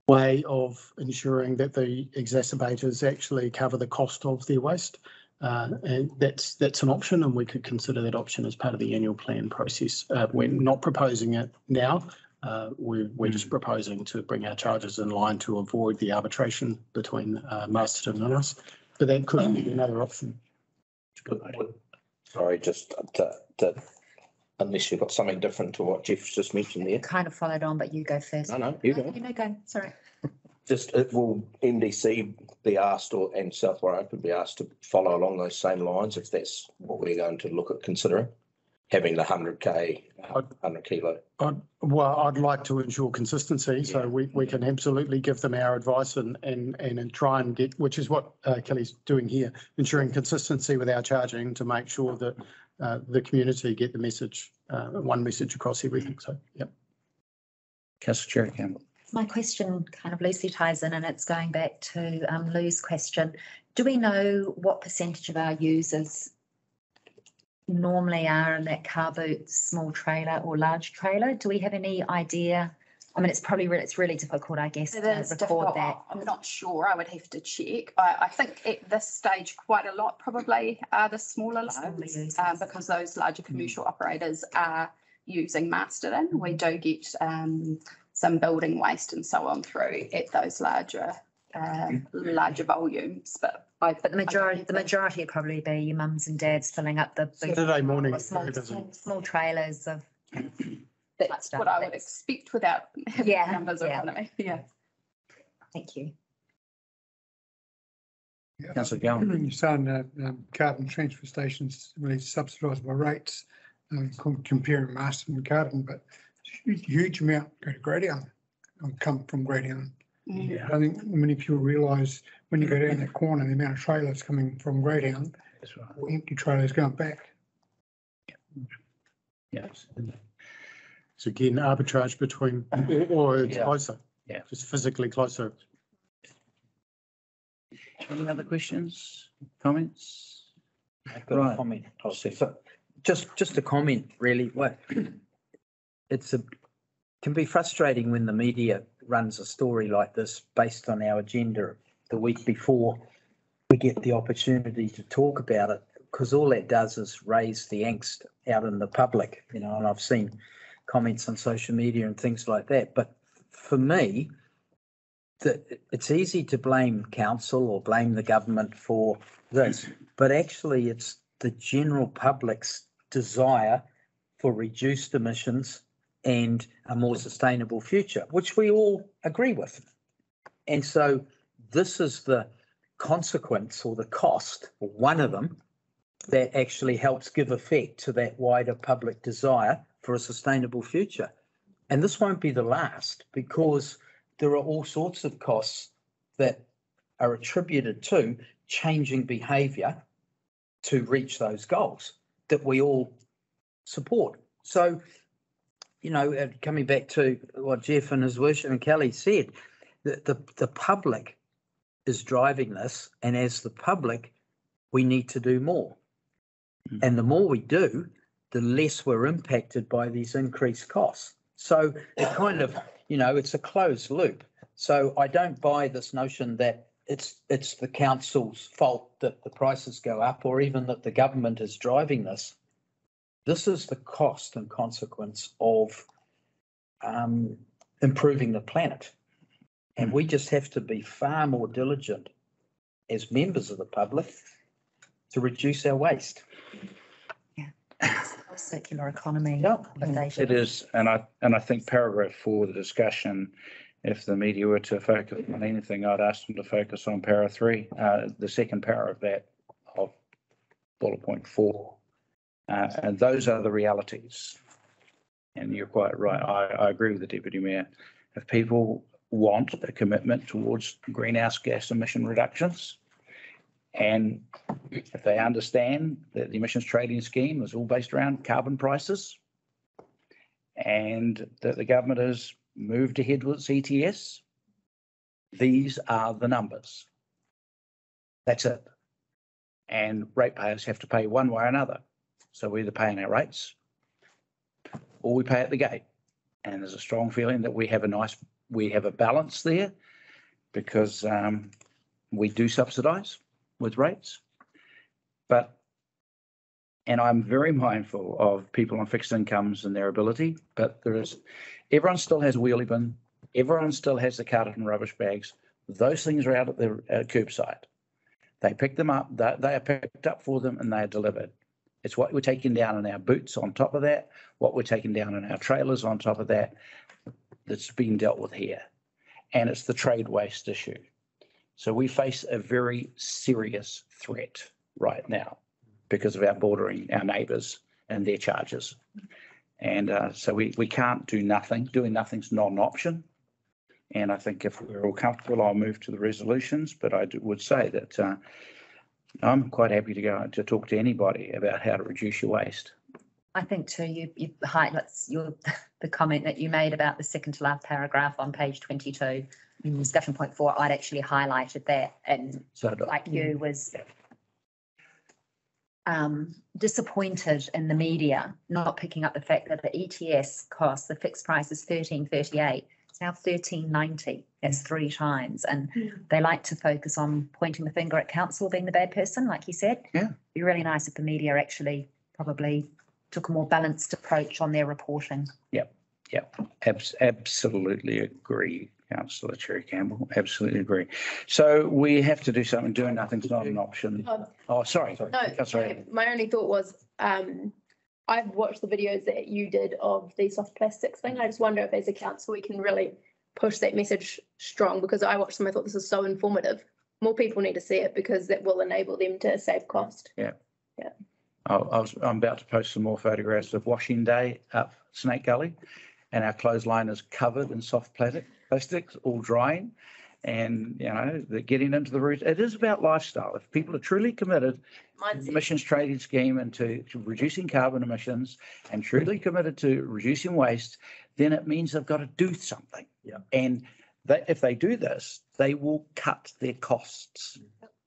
way of ensuring that the exacerbators actually cover the cost of their waste. And that's an option, and we could consider that option as part of the annual plan process. We're not proposing it now. We're just proposing to bring our charges in line to avoid the arbitration between Masterton and us, but that could be another option. Sorry, just to unless you've got something different to what Jeff's just mentioned there. Kind of followed on, but you go first. No, you go. You know, go. Sorry. Just will MDC be asked, and South Warringah be asked to follow along those same lines if that's what we're going to look at considering, having the 100 kilo. I'd like to ensure consistency, so we can absolutely give them our advice and try and get, which is what Kelly's doing here, ensuring consistency with our charging to make sure that the community get the message, one message across everything. So, yep. Councillor Cherry Campbell. My question kind of loosely ties in, and it's going back to Lou's question. Do we know what percentage of our users normally are in that car boot, small trailer or large trailer? Do we have any idea? I mean, it's really difficult, I guess, It to is record difficult. that. I'm not sure. I would have to check. I think at this stage, quite a lot probably are the smaller loads, because those larger commercial operators are using Masterton. We do get some building waste and so on through at those larger volumes, but the majority would probably be your mums and dads filling up the Saturday morning small trailers of. That's what I would expect without having numbers in front of me. Yeah. Thank you. Councillor Gowan. You're saying carbon transfer stations really subsidised by rates, comparing Masterton and carbon, but huge amount go to Greytown, come from Greytown. Yeah. I think many people realise when you go down that corner, the amount of trailers coming from Greytown, or empty trailers going back. Yes. So again, arbitrage between, or it's closer. Yeah. Just physically closer. Any other questions, comments? I've got a comment. So just a comment, really. What can be frustrating when the media runs a story like this based on our agenda the week before we get the opportunity to talk about it, because all that does is raise the angst out in the public, and I've seen comments on social media and things like that. But for me, it's easy to blame council or blame the government for this, but actually it's the general public's desire for reduced emissions and a more sustainable future, which we all agree with. And so this is the consequence or the cost, or one of them, that actually helps give effect to that wider public desire for a sustainable future. And this won't be the last, because there are all sorts of costs that are attributed to changing behaviour to reach those goals that we all support. So, coming back to what Jeff and his worship and Kelly said, the public is driving this, and as the public, we need to do more. And the more we do, the less we're impacted by these increased costs. So it kind of, it's a closed loop. So I don't buy this notion that it's the council's fault that the prices go up, or even that the government is driving this. This is the cost and consequence of improving the planet. And we just have to be far more diligent as members of the public to reduce our waste. Circular economy. It is, and I think paragraph 4 of the discussion, if the media were to focus on anything, I'd ask them to focus on para 3, the second para of that, of bullet point 4. And those are the realities. And you're quite right. I agree with the Deputy Mayor. If people want a commitment towards greenhouse gas emission reductions, and if they understand that the emissions trading scheme is all based around carbon prices, and that the government has moved ahead with its ETS, These are the numbers. That's it. And ratepayers have to pay one way or another. So we're either paying our rates or we pay at the gate. And there's a strong feeling that we have a balance there because we do subsidise with rates. And I'm very mindful of people on fixed incomes and their ability, but everyone still has a wheelie bin. Everyone still has the carton and rubbish bags. Those things are out at the curbside. They pick them up, they are picked up for them and they are delivered. It's what we're taking down in our boots on top of that, what we're taking down in our trailers on top of that, that's being dealt with here. And it's the trade waste issue. So we face a very serious threat right now because of our bordering, our neighbours and their charges. And so we can't do nothing. Doing nothing's not an option. And I think if we're all comfortable, I'll move to the resolutions. But I would say that I'm quite happy to go to talk to anybody about how to reduce your waste. I think too, you highlights the comment that you made about the second to last paragraph on page 22, discussion point 4. I'd actually highlighted that, and so like you was disappointed in the media not picking up the fact that the ETS cost, the fixed price is $13.38. It's now $13.90. That's 3 times, and they like to focus on pointing the finger at council being the bad person, like you said. Yeah, it'd be really nice if the media actually probably took a more balanced approach on their reporting. Yep. Absolutely agree, Councillor Cherry Campbell. Absolutely agree. So we have to do something. Doing nothing's not an option. Sorry. No, my only thought was I've watched the videos that you did of the soft plastics thing. I just wonder if as a council we can really push that message strong, because I watched them. I thought this is so informative. More people need to see it because that will enable them to save cost. Yeah. I'm about to post some more photographs of washing day up Snake Gully, and our clothesline is covered in soft plastics, all drying. And, they're getting into the route. It is about lifestyle. If people are truly committed to the emissions trading scheme and to reducing carbon emissions and truly committed to reducing waste, then it means they've got to do something. Yeah. And if they do this, they will cut their costs.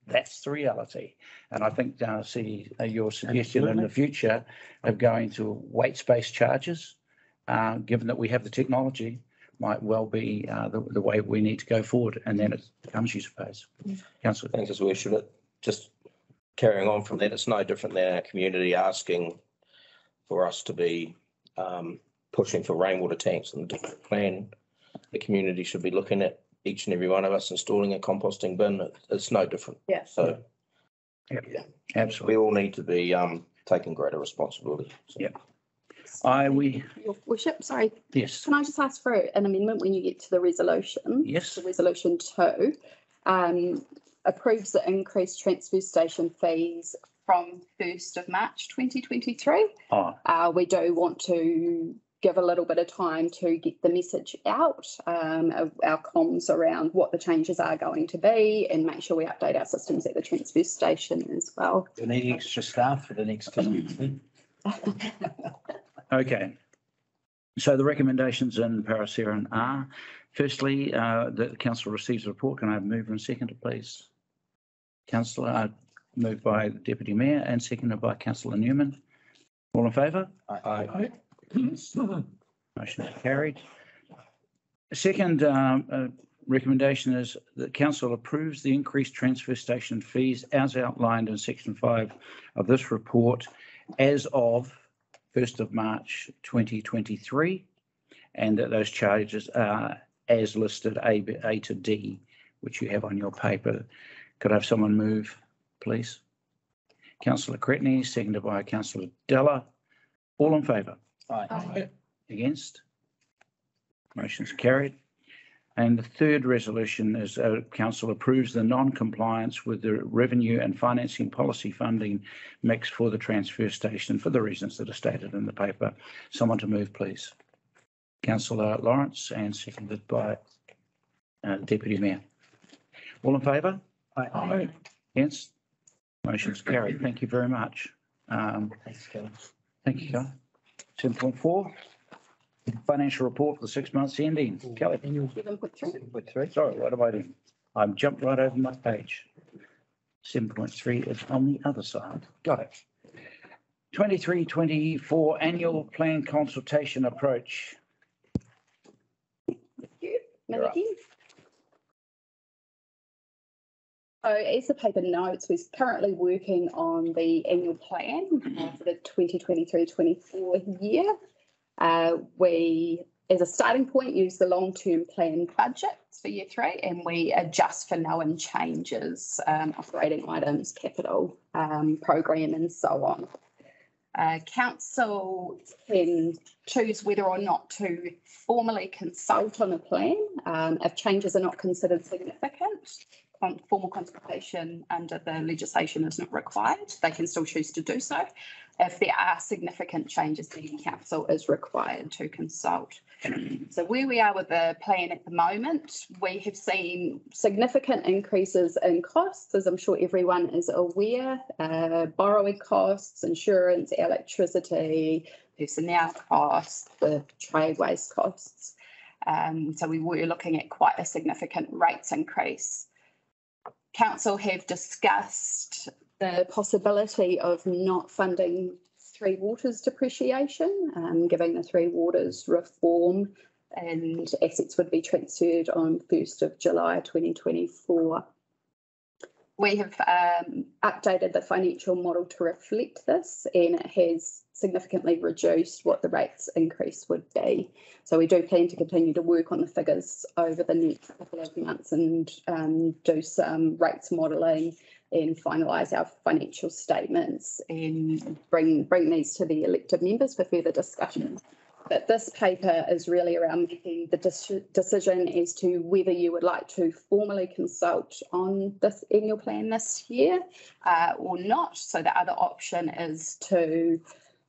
That's the reality. And I think see your suggestion in the future of going to weights-based charges, given that we have the technology, might well be the way we need to go forward. And then it becomes user-pays. Councillor. Thanks, as we should. Just carrying on from that, it's no different than our community asking for us to be pushing for rainwater tanks in the district plan. The community should be looking at each and every one of us installing a composting bin. It's no different. Yeah. So, yeah, absolutely. We all need to be taking greater responsibility. So. Yeah. Your worship, sorry. Yes. Can I just ask for an amendment when you get to the resolution? Yes. So resolution 2 approves the increased transfer station fees from 1st of March 2023. We do want to give a little bit of time to get the message out, our comms around what the changes are going to be, and make sure we update our systems at the transfer station as well. Do you need extra staff for the next 2 weeks? Okay. So the recommendations in Parasiran are, firstly, the council receives a report. Can I have mover and seconder, please? Councillor, moved by the Deputy Mayor and seconded by Councillor Newman. All in favour? Aye. Motion is carried. Second recommendation is that council approves the increased transfer station fees as outlined in section 5 of this report as of 1st of March 2023, and that those charges are as listed A to D, which you have on your paper. Could I have someone move, please? Councillor Cretney, seconded by Councillor Della. All in favour? Aye. Against? Motion's carried. And the third resolution is council approves the non-compliance with the revenue and financing policy funding mix for the transfer station for the reasons that are stated in the paper. Someone to move, please. Councillor Lawrence, and seconded by Deputy Mayor. All in favour? Aye. Against? Motion's carried. Thank you very much. Thanks, Kelly. Thank you, Kelly. 10.4. Financial report for the 6 months ending. Kelly. 7.3. Sorry, what am I doing? I'm jumped right over my page. 7.3 is on the other side. Got it. 23-24 annual plan consultation approach. You're up. Melody. So as the paper notes, we're currently working on the annual plan for the 2023-24 year. We, as a starting point, use the long-term plan budgets for year 3, and we adjust for known changes, operating items, capital, program, and so on. Council can choose whether or not to formally consult on a plan if changes are not considered significant. Formal consultation under the legislation is not required. They can still choose to do so. If there are significant changes, then council is required to consult. So where we are with the plan at the moment, we have seen significant increases in costs, as I'm sure everyone is aware, borrowing costs, insurance, electricity, personnel costs, the trade waste costs. So we were looking at quite a significant rates increase. Council have discussed the possibility of not funding Three Waters depreciation, given the Three Waters reform, and assets would be transferred on 1st of July 2024. We have updated the financial model to reflect this, and it has significantly reduced what the rates increase would be. So we do plan to continue to work on the figures over the next couple of months and do some rates modelling and finalise our financial statements and bring these to the elected members for further discussion. But this paper is really around making the decision as to whether you would like to formally consult on this annual plan this year or not. So the other option is to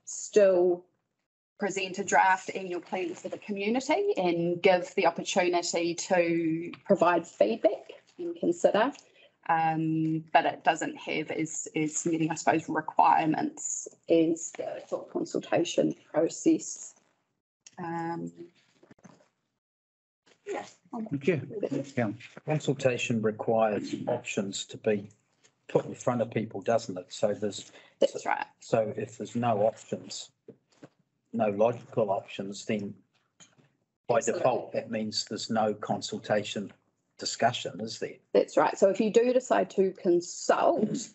still present a draft annual plan for the community and give the opportunity to provide feedback and consider. But it doesn't have as many, I suppose, requirements as the full consultation process. Yeah. Thank you. Yeah. Consultation requires options to be put in front of people, doesn't it? So That's right. So if there's no options, no logical options, then by default, that means there's no consultation discussion, is there? That's right. So if you do decide to consult, it's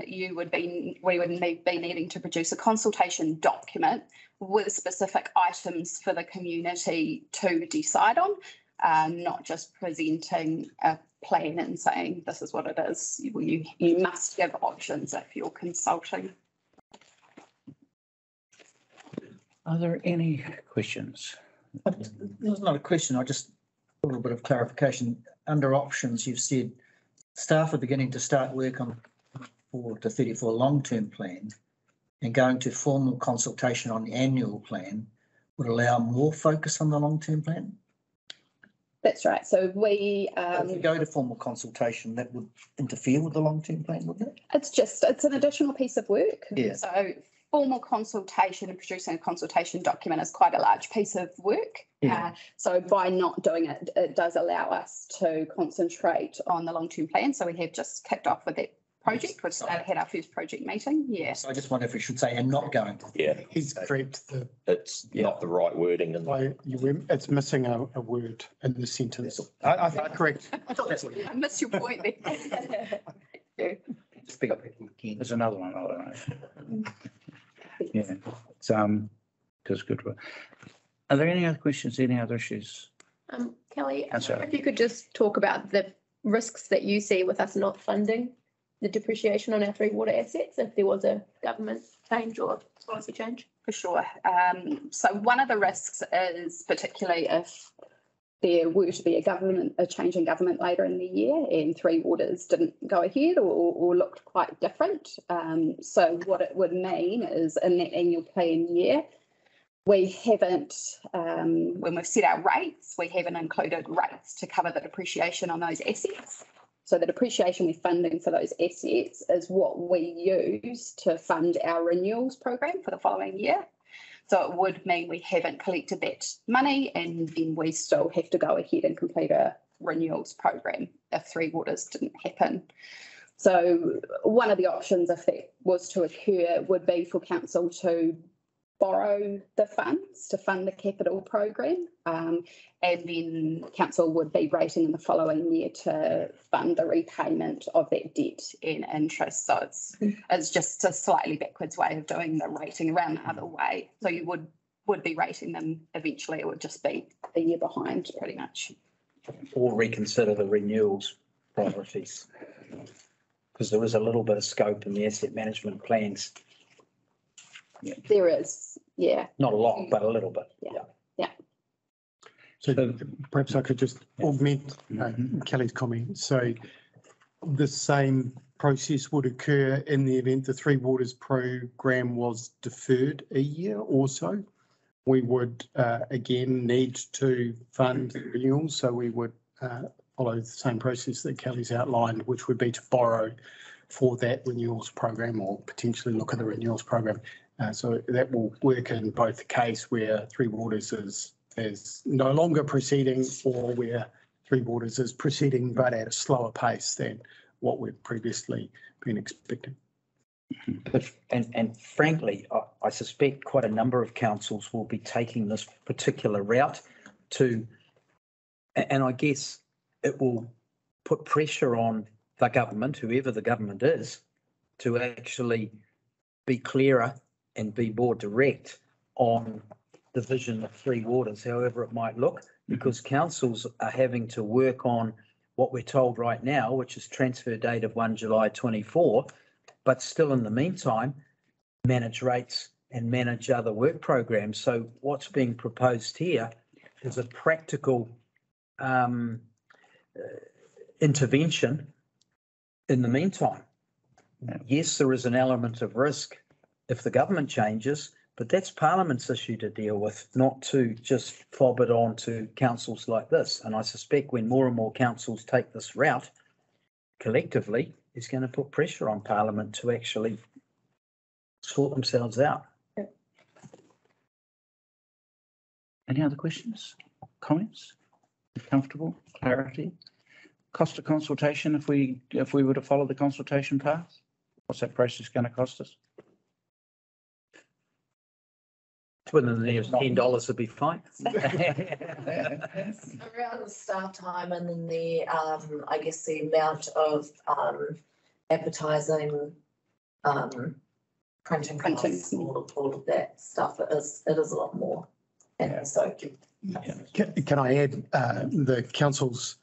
we would be needing to produce a consultation document with specific items for the community to decide on, not just presenting a plan and saying this is what it is. You must give options if you're consulting. Are there any questions? There's not a question, I just a little bit of clarification. Under options, you've said staff are beginning to start work on 4 to 34 long-term plan, and going to formal consultation on the annual plan would allow more focus on the long-term plan? That's right. So we if you go to formal consultation, that would interfere with the long-term plan, wouldn't it? it's an additional piece of work. Yeah. So formal consultation and producing a consultation document is quite a large piece of work. Yeah. So by not doing it, it does allow us to concentrate on the long-term plan. So we have just kicked off with that project. We've had our first project meeting. Yes. So I just wonder if we should say and not going to. Yeah, He's correct. it's not the right wording. And It's missing a word in the sentence. I think correct. I thought that's what you I missed your point there. pick up again. There's another one. I don't know. Yeah, it's just good work. Are there any other questions? Any other issues? Kelly, That's right. if you could just talk about the risks that you see with us not funding the depreciation on our Three Water assets if there was a government change or policy change. For sure. So one of the risks is particularly if there were to be a change in government later in the year and Three Waters didn't go ahead or looked quite different. So what it would mean is in that annual plan year, we haven't, when we've set our rates, we haven't included rates to cover the depreciation on those assets. So the depreciation we're funding for those assets is what we use to fund our renewals program for the following year. So it would mean we haven't collected that money and then we still have to go ahead and complete a renewals program if Three Waters didn't happen. So one of the options, if that was to occur, would be for council to borrow the funds to fund the capital program, and then council would be rating in the following year to fund the repayment of that debt and interest. So it's just a slightly backwards way of doing the rating around the other way. So you would be rating them eventually. It would just be a year behind, pretty much. Or reconsider the renewals priorities. Because there is a little bit of scope in the asset management plans. There is, yeah. Not a lot, but a little bit. Yeah. So perhaps I could just augment Kelly's comment. So the same process would occur in the event the Three Waters program was deferred a year or so. We would again need to fund renewals, so we would follow the same process that Kelly's outlined, which would be to borrow for that renewals program or potentially look at the renewals program. So that will work in both the case where Three Waters is no longer proceeding or where Three Waters is proceeding but at a slower pace than what we've previously been expecting. But, and frankly, I suspect quite a number of councils will be taking this particular route to, and I guess it will put pressure on the government, whoever the government is, to actually be clearer and be more direct on the vision of Three Waters, however it might look, because councils are having to work on what we're told right now, which is transfer date of 1 July 24, but still in the meantime, manage rates and manage other work programs. So what's being proposed here is a practical intervention in the meantime. Yes, there is an element of risk if the government changes, but that's Parliament's issue to deal with, not to just fob it on to councils like this. And I suspect when more and more councils take this route, collectively, it's going to put pressure on Parliament to actually sort themselves out. Any other questions, comments? Comfortable? Clarity? Cost of consultation if we were to follow the consultation path? What's that process going to cost us? Within the nearest $10 would be fine. Around the staff time and then the, I guess the amount of advertising, printing costs, all of that stuff, it is a lot more. And so. Can I add, the council's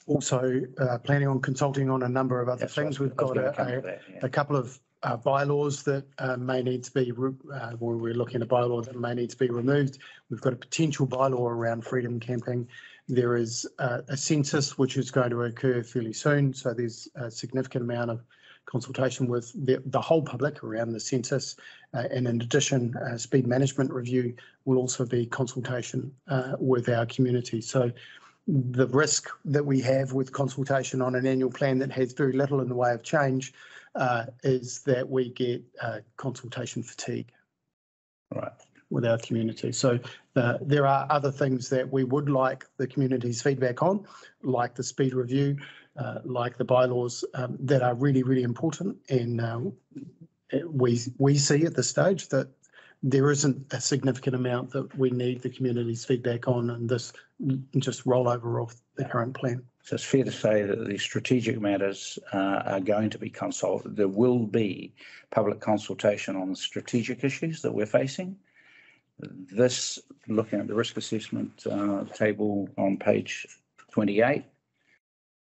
also planning on consulting on a number of other things. We've got a couple of bylaws that may need to be, we're looking at a bylaw that may need to be removed. We've got a potential bylaw around freedom camping. There is a census which is going to occur fairly soon. So there's a significant amount of consultation with the whole public around the census. And in addition, speed management review will also be consultation with our community. So the risk that we have with consultation on an annual plan that has very little in the way of change is that we get consultation fatigue with our community. So there are other things that we would like the community's feedback on, like the speed review, like the bylaws that are really, really important. And we see at this stage that there isn't a significant amount that we need the community's feedback on, and this just rollover of the current plan. So it's fair to say that the strategic matters are going to be consulted. There will be public consultation on the strategic issues that we're facing. This, looking at the risk assessment table on page 28,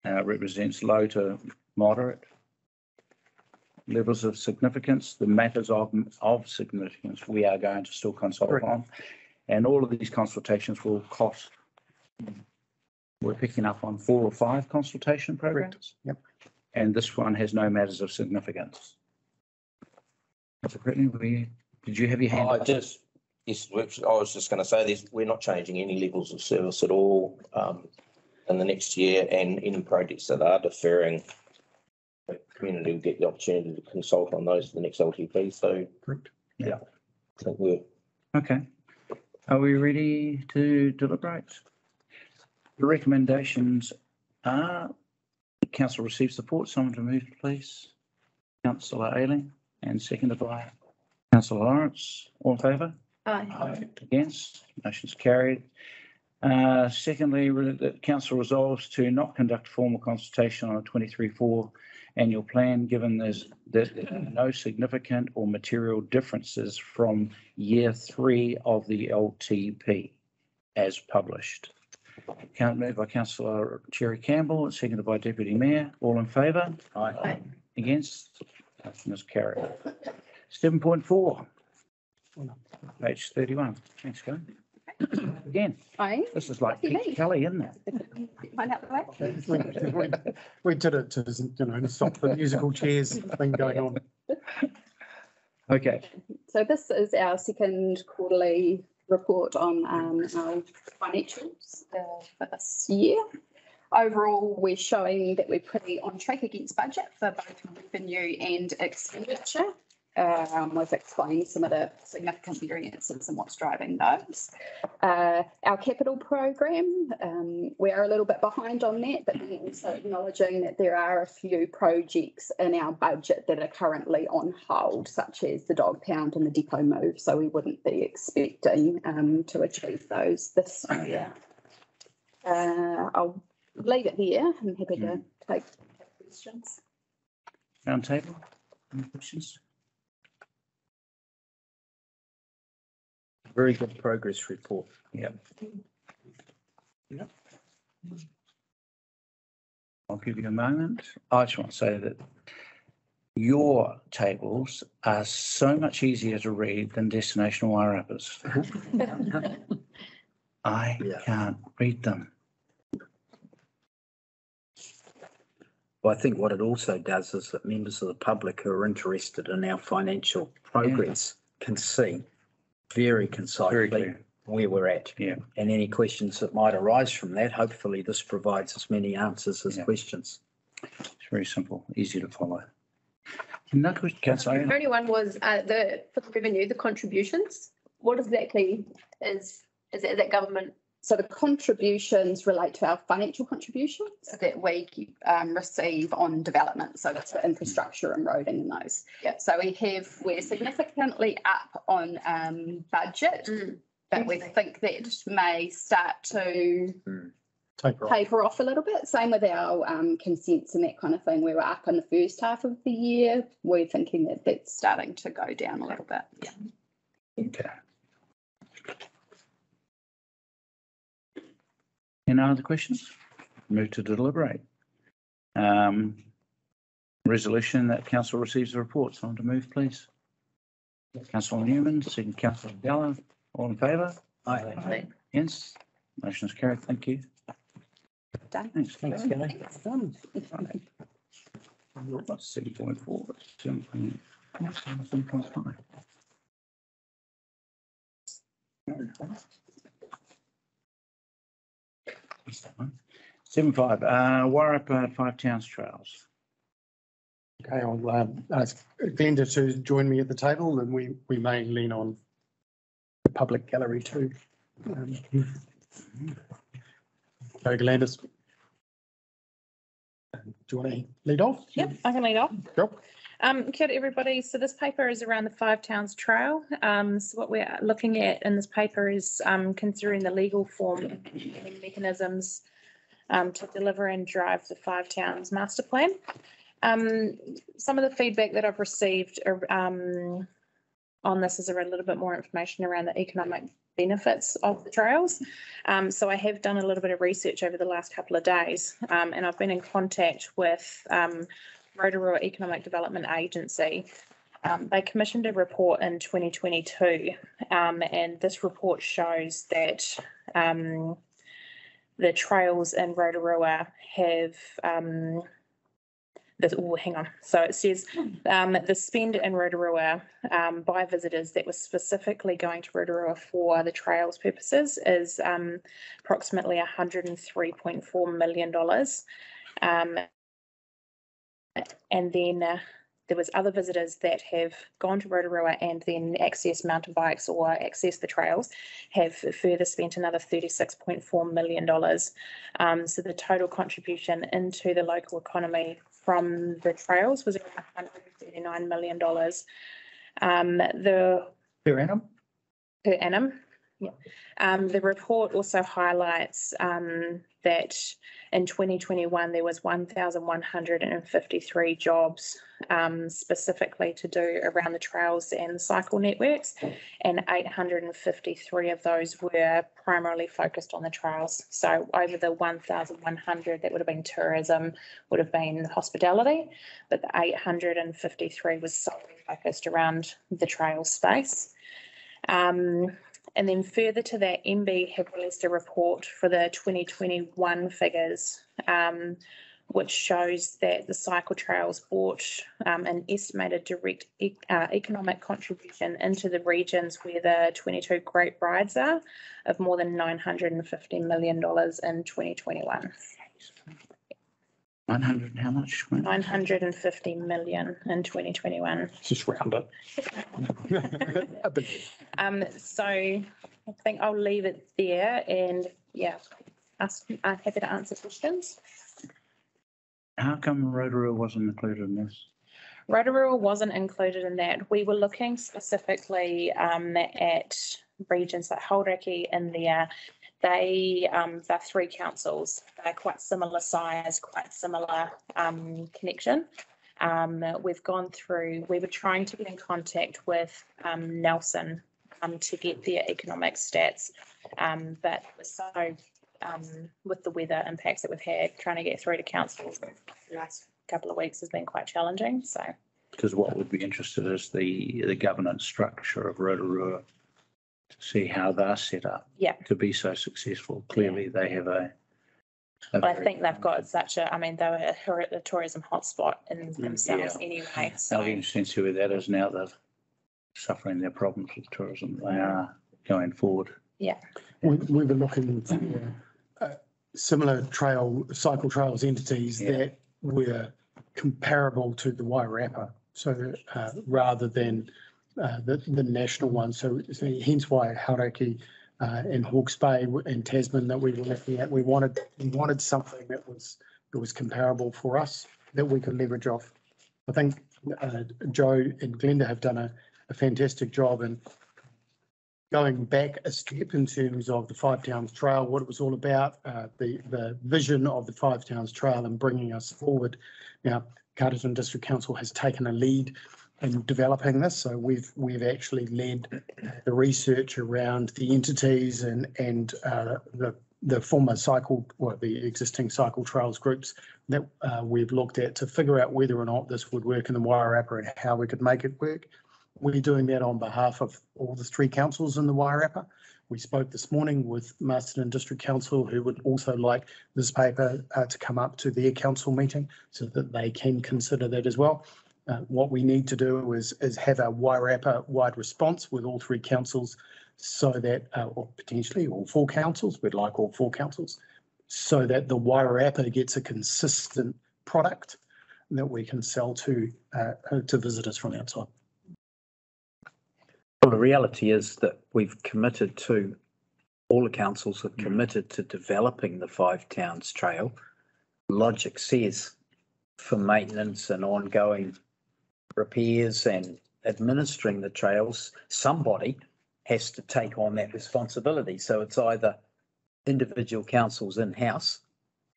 represents low to moderate levels of significance. The matters of significance we are going to still consult on. And all of these consultations will cost. We're picking up on 4 or 5 consultation programs. Yep. And this one has no matters of significance. Did you have your hand up? Yes, I was just going to say this, we're not changing any levels of service at all in the next year, and any projects that are deferring, the community will get the opportunity to consult on those for the next LTP. So, correct. Yeah, I think we're Okay. Are we ready to deliberate? The recommendations are council receives support. Someone to move, please. Councillor Ayling and seconded by Councillor Lawrence. All in favour? Aye. Against? Motion's carried. Secondly, the council resolves to not conduct formal consultation on a 23-4 annual plan, given there's no significant or material differences from year 3 of the LTP as published. Moved by Councillor Cherry Campbell, seconded by Deputy Mayor. All in favour? Aye. Against? Motion is carried. 7.4. Page 31. Thanks, Kelly. Again, Aye. this is like Lucky Pete me. Kelly, isn't it? Find out the way. We did it to, stop the musical chairs thing going on. Okay. So this is our second quarterly report on our financials for this year. Overall, we're showing that we're pretty on track against budget for both revenue and expenditure. We've explained some of the significant variances and what's driving those. Our capital program, we are a little bit behind on that, but we're also acknowledging that there are a few projects in our budget that are currently on hold, such as the dog pound and the depot move. So we wouldn't be expecting to achieve those this year. I'll leave it there. I'm happy to take questions. Round table. Any questions? Very good progress report. Yep. I'll give you a moment. I just want to say that your tables are so much easier to read than Destination Wairarappa's. I can't read them. Well, I think what it also does is that members of the public who are interested in our financial progress can see very concisely where we're at. Yeah. And any questions that might arise from that, hopefully this provides as many answers as questions. It's very simple, easy to follow. No question, Councillor. The only one was for the revenue, the contributions. What exactly is that government? So the contributions relate to our financial contributions that we receive on development. So that's for infrastructure and roading and those. Yeah. So we're significantly up on budget, but we think that may start to taper off a little bit. Same with our consents and that kind of thing. We were up in the first half of the year. We're thinking that that's starting to go down a little bit. Yeah. Okay. Any other questions? Move to deliberate. Resolution that council receives the report. Someone to move, please. Councillor Newman, second Councillor Della. All in favour? Aye. Yes. Motion is carried. Thank you. Done. Thanks. Thanks, Kelly. Done. 7.4. 7.5. 7.5. Wairarapa Five Towns Trails. Okay, I'll ask Glenda to join me at the table, and we may lean on the public gallery too. So Glenda, do you want to lead off? Yep, I can lead off. Sure. Kia ora everybody. So this paper is around the Five Towns Trail. So what we're looking at in this paper is considering the legal form and mechanisms to deliver and drive the Five Towns Master Plan. Some of the feedback that I've received on this is a little bit more information around the economic benefits of the trails. So I have done a little bit of research over the last couple of days, and I've been in contact with Rotorua Economic Development Agency. They commissioned a report in 2022, and this report shows that the trails in Rotorua have hang on. So it says the spend in Rotorua by visitors that was specifically going to Rotorua for the trails purposes is approximately $103.4 million. And then there was other visitors that have gone to Rotorua and then accessed mountain bikes or accessed the trails, have further spent another $36.4 million. So the total contribution into the local economy from the trails was around $139 million. Per annum? Per annum. Yeah. The report also highlights that in 2021 there was 1,153 jobs specifically to do around the trails and the cycle networks, and 853 of those were primarily focused on the trails. So over the 1,100 that would have been tourism, would have been hospitality, but the 853 was solely focused around the trail space. And then further to that, MB have released a report for the 2021 figures, which shows that the cycle trails brought an estimated direct economic contribution into the regions where the 22 Great Rides are of more than $950 million in 2021. 900, how much? 950 million in 2021. Just round it. So I think I'll leave it there, and yeah, I'm happy to answer questions. How come Rotorua wasn't included in this? Rotorua wasn't included in that. We were looking specifically at regions like Hauraki in there. They're three councils. They're quite similar size, quite similar connection. We've gone through, we were trying to get in contact with Nelson to get their economic stats, but so with the weather impacts that we've had, trying to get through to councils the last couple of weeks has been quite challenging. So, because what would be interested is the governance structure of Rotorua, to see how they're set up to be so successful. Clearly, they have but I think they've got such a, I mean, they were a tourism hotspot in themselves anyway. So I'll be interested to see where that is now. They're suffering their problems with tourism. They are going forward. Yeah. We were looking for similar cycle trails entities that were comparable to the Wairarapa. So rather than the national one. So hence why Hauraki and Hawke's Bay and Tasman that we were looking at, we wanted something that was comparable for us that we could leverage off. I think Joe and Glenda have done a fantastic job in going back a step in terms of the Five Towns Trail, what it was all about, the vision of the Five Towns Trail and bringing us forward. Now, Carterton District Council has taken a lead in developing this, so we've actually led the research around the entities and the former the existing cycle trails groups that we've looked at to figure out whether or not this would work in the Wairarapa and how we could make it work. We're doing that on behalf of all the three councils in the Wairarapa. We spoke this morning with Masterton District Council, who would also like this paper to come up to their council meeting so that they can consider that as well. What we need to do is have a Wairarapa wide response with all three councils so that, or potentially all four councils, we'd like all four councils, so that the Wairarapa gets a consistent product that we can sell to visitors from outside. Well, the reality is that we've committed to, all the councils have committed to developing the Five Towns Trail. Logic says for maintenance and ongoing repairs and administering the trails, somebody has to take on that responsibility. So it's either individual councils in-house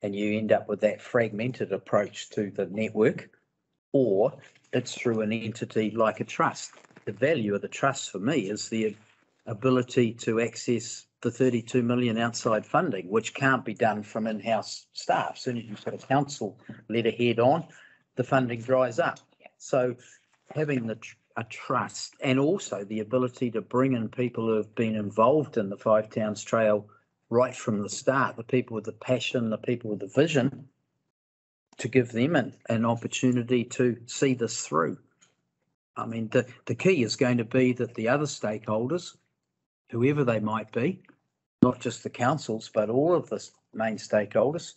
and you end up with that fragmented approach to the network, or it's through an entity like a trust. The value of the trust for me is the ability to access the 32 million outside funding, which can't be done from in-house staff. As soon as you put a council letterhead on, the funding dries up. So having a trust and also the ability to bring in people who have been involved in the Five Towns Trail right from the start, the people with the passion, the people with the vision, to give them an opportunity to see this through. I mean, the key is going to be that the other stakeholders, whoever they might be, not just the councils, but all of the main stakeholders,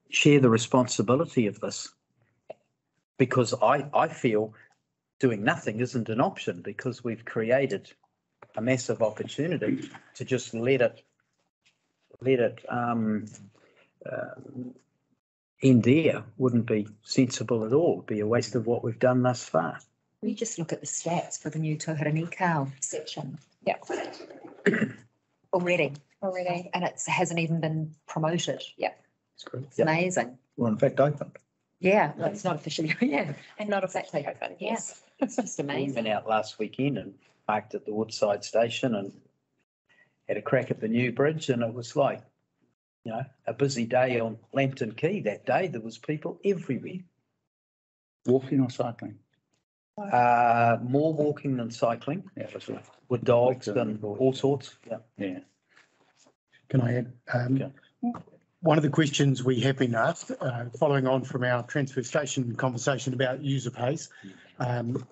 share the responsibility of this. because I feel doing nothing isn't an option because we've created a massive opportunity to just let it end there wouldn't be sensible at all. It'd be a waste of what we've done thus far. We just look at the stats for the new Tōharangi section. Yeah. Already. Already. And it hasn't even been promoted. Yeah. It's amazing. Well, in fact, opened. Yeah, well, it's not officially, yeah. And not exactly open, yes. It's just We amazing. went out last weekend and parked at the Woodside station and had a crack at the new bridge, and it was like, you know, a busy day on Lambton Quay that day. There was people everywhere. Walking or cycling? More walking than cycling. Yeah, that's right. With dogs and all sorts. Yeah. Yeah. Can I add? One of the questions we have been asked, following on from our transfer station conversation about user pays,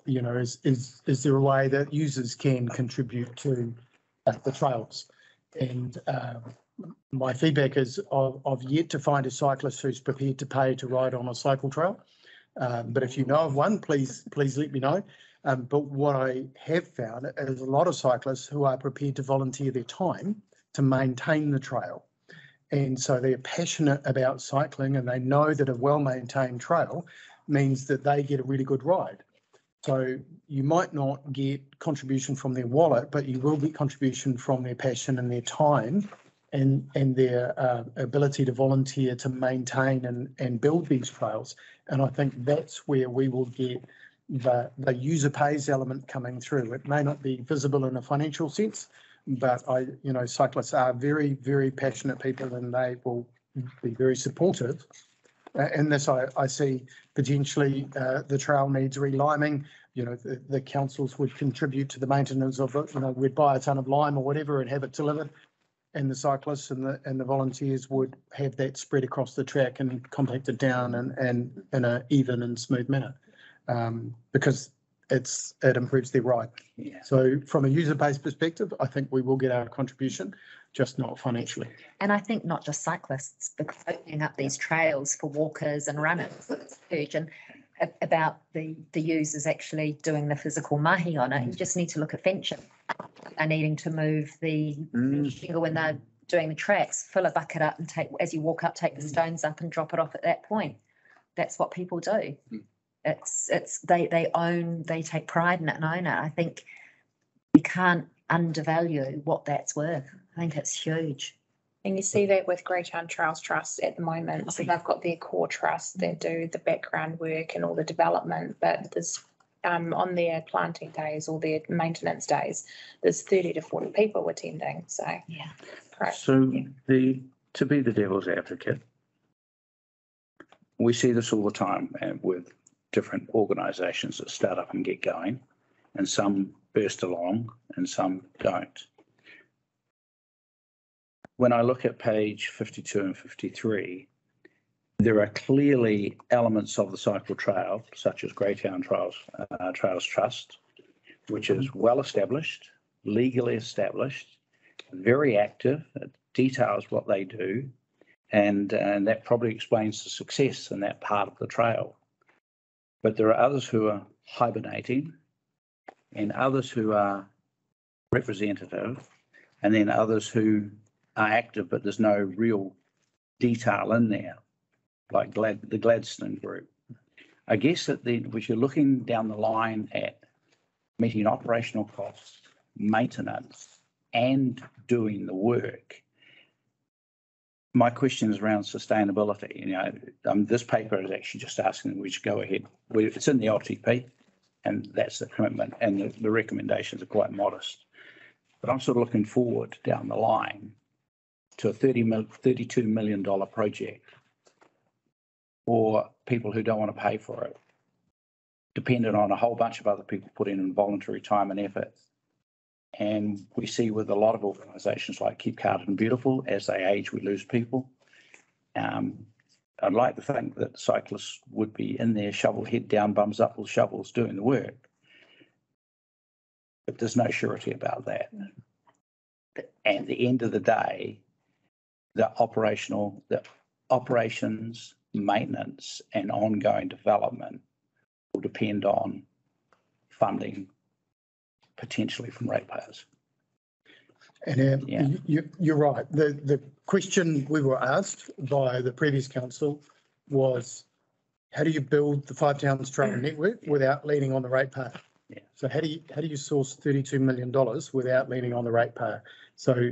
you know, is there a way that users can contribute to the trails? And my feedback is I've yet to find a cyclist who's prepared to pay to ride on a cycle trail. But if you know of one, please let me know. But what I have found is a lot of cyclists who are prepared to volunteer their time to maintain the trail. And so they're passionate about cycling and they know that a well-maintained trail means that they get a really good ride. So you might not get contribution from their wallet, but you will get contribution from their passion and their time and their ability to volunteer to maintain and build these trails. And I think that's where we will get the user pays element coming through. It may not be visible in a financial sense, but cyclists are very, very passionate people and they will be very supportive. In this, I see potentially the trail needs reliming. You know, the councils would contribute to the maintenance of it. You know, we'd buy a ton of lime or whatever and have it delivered. And the cyclists and the volunteers would have that spread across the track and compact it down and in an even and smooth manner, because it improves their ride. Yeah. So from a user-based perspective, I think we will get our contribution, just not financially. And I think not just cyclists, because opening up these trails for walkers and runners, it's huge. And about the users actually doing the physical mahi on it, you just need to look at fencing. They're needing to move the shingle when they're doing the tracks, fill a bucket up and as you walk up, take the stones up and drop it off at that point. That's what people do. They take pride in it and own it. I think we can't undervalue what that's worth. I think it's huge. And you see that with Greytown Trails Trust at the moment. So they've got their core trust that do the background work and all the development, but there's on their planting days or their maintenance days, there's 30 to 40 people attending. So yeah, great. So to be the devil's advocate, we see this all the time with different organisations that start up and get going, and some burst along and some don't. When I look at page 52 and 53, there are clearly elements of the cycle trail, such as Greytown Trails Trust, which is well established, legally established, very active. It details what they do, and that probably explains the success in that part of the trail. But there are others who are hibernating, and others who are representative, and then others who are active, but there's no real detail in there, like the Gladstone group. I guess that then, if you're looking down the line at meeting operational costs, maintenance, and doing the work, my question is around sustainability. You know, this paper is actually just asking we should go ahead. It's in the LTP, and that's the commitment, and the recommendations are quite modest. But I'm sort of looking forward down the line to a $32 million project for people who don't want to pay for it, dependent on a whole bunch of other people putting in voluntary time and effort. And we see with a lot of organisations like Keep Carlton Beautiful, as they age, we lose people. I'd like to think that cyclists would be in there, shovel head down, bums up with shovels, doing the work. But there's no surety about that. But at the end of the day, the operations, maintenance, and ongoing development will depend on funding potentially from ratepayers. And Yeah. you're right. The question we were asked by the previous council was, how do you build the Five Towns Trail Network without leaning on the ratepayer? Yeah. So how do you source $32 million without leaning on the ratepayer? So